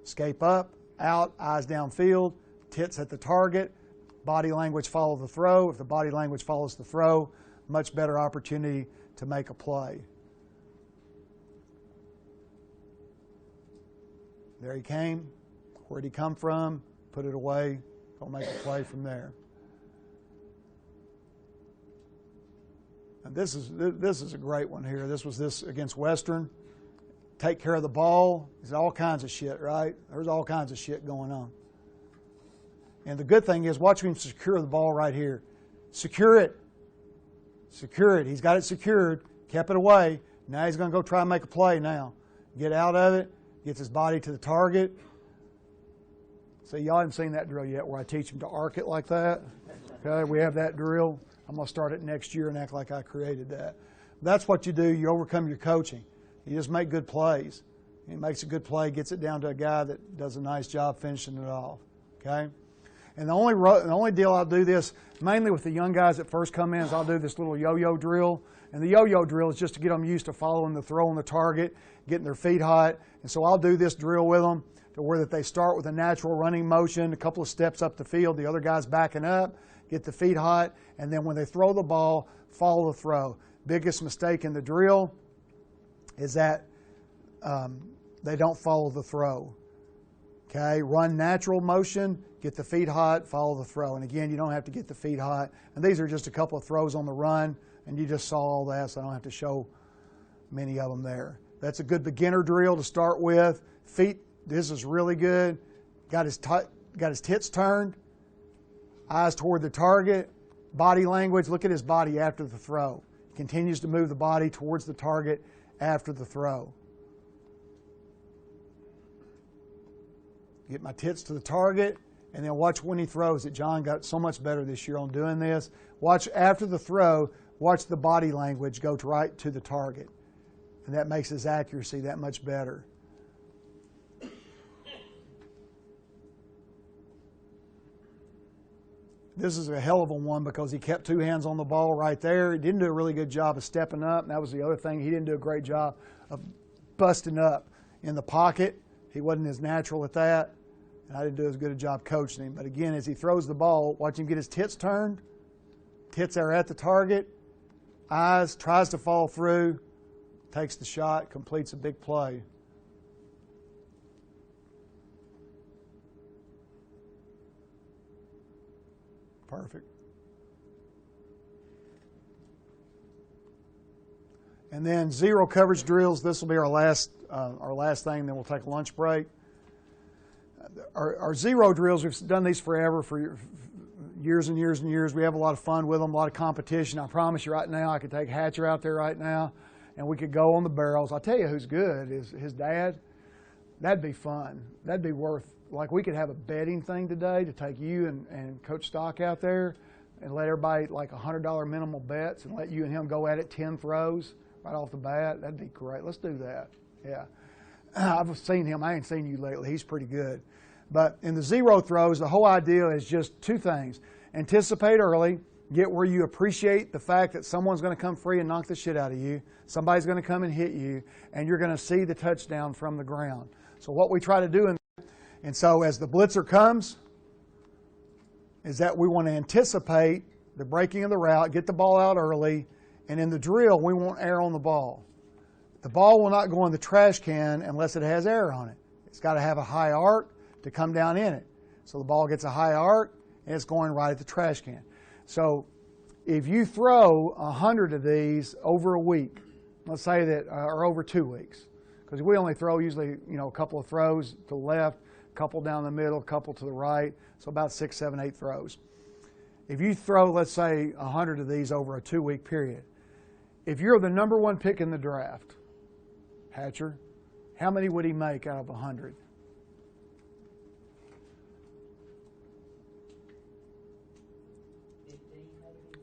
Escape up, out, eyes downfield, tits at the target, body language follow the throw. If the body language follows the throw, much better opportunity to make a play. There he came. Where'd he come from? Put it away. Go make a play from there. And this is a great one here. This was this against Western. Take care of the ball. There's all kinds of shit, right? There's all kinds of shit going on. And the good thing is, watch him secure the ball right here. Secure it. Secure it. He's got it secured. Kept it away. Now he's going to go try and make a play now. Get out of it. Gets his body to the target. See, y'all haven't seen that drill yet where I teach him to arc it like that. Okay, we have that drill. I'm going to start it next year and act like I created that. That's what you do. You overcome your coaching. You just make good plays. He makes a good play, gets it down to a guy that does a nice job finishing it off. Okay? And the only deal I'll do this, mainly with the young guys that first come in, is I'll do this little yo-yo drill. And the yo-yo drill is just to get them used to following the throw on the target, getting their feet hot. And so I'll do this drill with them to where that they start with a natural running motion, a couple of steps up the field, the other guy's backing up, get the feet hot, and then when they throw the ball, follow the throw. Biggest mistake in the drill is that they don't follow the throw. Okay, run natural motion, get the feet hot, follow the throw. And again, you don't have to get the feet hot. And these are just a couple of throws on the run, and you just saw all that, so I don't have to show many of them there. That's a good beginner drill to start with. Feet, this is really good. Got his tits turned, eyes toward the target. Body language, look at his body after the throw. Continues to move the body towards the target after the throw. Get my tits to the target, and then watch when he throws it. John got so much better this year on doing this. Watch after the throw, watch the body language go right to the target. And that makes his accuracy that much better. This is a hell of a one because he kept two hands on the ball right there. He didn't do a really good job of stepping up. And that was the other thing. He didn't do a great job of busting up in the pocket. He wasn't as natural at that. And I didn't do as good a job coaching him. But again, as he throws the ball, watch him get his tits turned. Tits are at the target. Eyes, tries to fall through. Takes the shot, completes a big play. Perfect. And then zero coverage drills. This will be our last thing. Then we'll take a lunch break. Our zero drills, we've done these forever, for years and years and years. We have a lot of fun with them, a lot of competition. I promise you right now, I could take Hatcher out there right now, and we could go on the barrels. I'll tell you who's good is his dad. That'd be fun. That'd be worth, like we could have a betting thing today to take you and Coach Stock out there and let everybody like $100 minimal bets and let you and him go at it 10 throws right off the bat. That'd be great. Let's do that. Yeah. I've seen him. I ain't seen you lately. He's pretty good. But in the zero throws, the whole idea is just two things. Anticipate early. Get where you appreciate the fact that someone's going to come free and knock the shit out of you. Somebody's going to come and hit you, and you're going to see the touchdown from the ground. So what we try to do, and so as the blitzer comes, is that we want to anticipate the breaking of the route, get the ball out early, And in the drill, we want air on the ball. The ball will not go in the trash can unless it has air on it. It's got to have a high arc to come down in it. So the ball gets a high arc, and it's going right at the trash can. So if you throw 100 of these over a week, let's say that, or over 2 weeks, because we only throw usually, a couple of throws to the left, a couple down the middle, a couple to the right, so about 6, 7, 8 throws. If you throw, let's say, 100 of these over a 2-week period, if you're the number 1 pick in the draft, Hatcher, how many would he make out of 100?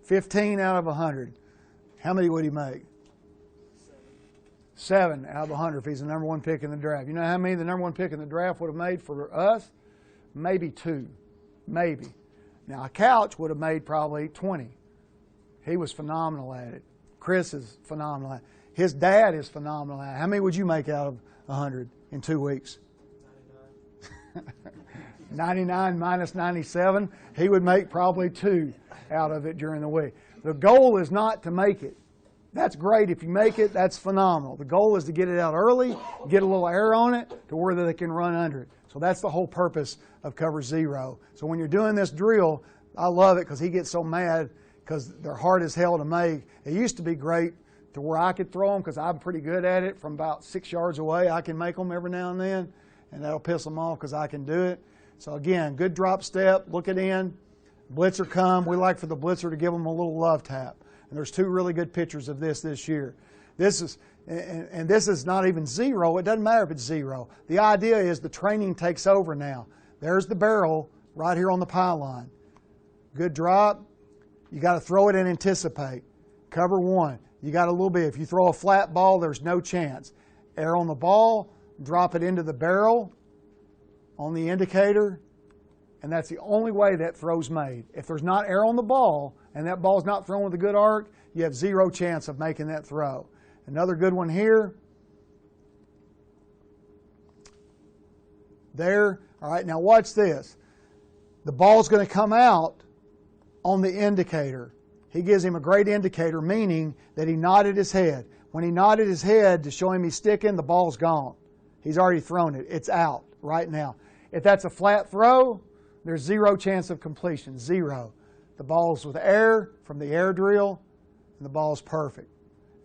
15 out of 100. How many would he make? 7 out of 100 if he's the number 1 pick in the draft. You know how many the number 1 pick in the draft would have made for us? Maybe 2. Maybe. Now, a Couch would have made probably 20. He was phenomenal at it. Chris is phenomenal at it. His dad is phenomenal at it. How many would you make out of 100 in 2 weeks? 99 minus 97. He would make probably 2 out of it during the week. The goal is not to make it. That's great. If you make it, that's phenomenal. The goal is to get it out early, get a little air on it to where they can run under it. So that's the whole purpose of Cover Zero. So when you're doing this drill, I love it because he gets so mad because they're hard as hell to make. It used to be great to where I could throw them because I'm pretty good at it. From about 6 yards away, I can make them every now and then, and that'll piss them off because I can do it. So again, good drop step, look it in, blitzer come. We like for the blitzer to give them a little love tap. And there's 2 really good pictures of this year. This is, and this is not even zero. It doesn't matter if it's zero. The idea is the training takes over now. There's the barrel right here on the pylon. Good drop. You got to throw it and anticipate. Cover 1. You got a little bit. If you throw a flat ball, there's no chance. Air on the ball, drop it into the barrel on the indicator, and that's the only way that throw's made. If there's not air on the ball and that ball's not thrown with a good arc, you have 0 chance of making that throw. Another good one here. There. All right, now watch this. The ball's going to come out on the indicator. He gives him a great indicator, meaning that he nodded his head. When he nodded his head to show him he's sticking, the ball's gone. He's already thrown it. It's out right now. If that's a flat throw, there's 0 chance of completion, 0. The ball's with air from the air drill, and the ball's perfect.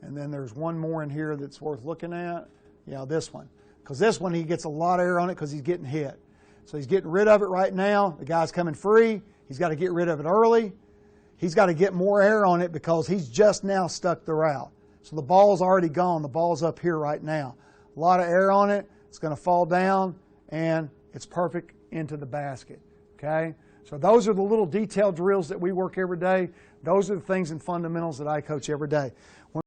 And then there's one more in here that's worth looking at. Yeah, this one. Because this one, he gets a lot of air on it because he's getting hit. So he's getting rid of it right now. The guy's coming free. He's got to get rid of it early. He's got to get more air on it because he's just now stuck the route. So the ball's already gone. The ball's up here right now. A lot of air on it. It's going to fall down, and it's perfect into the basket. Okay? So those are the little detailed drills that we work every day. Those are the things and fundamentals that I coach every day.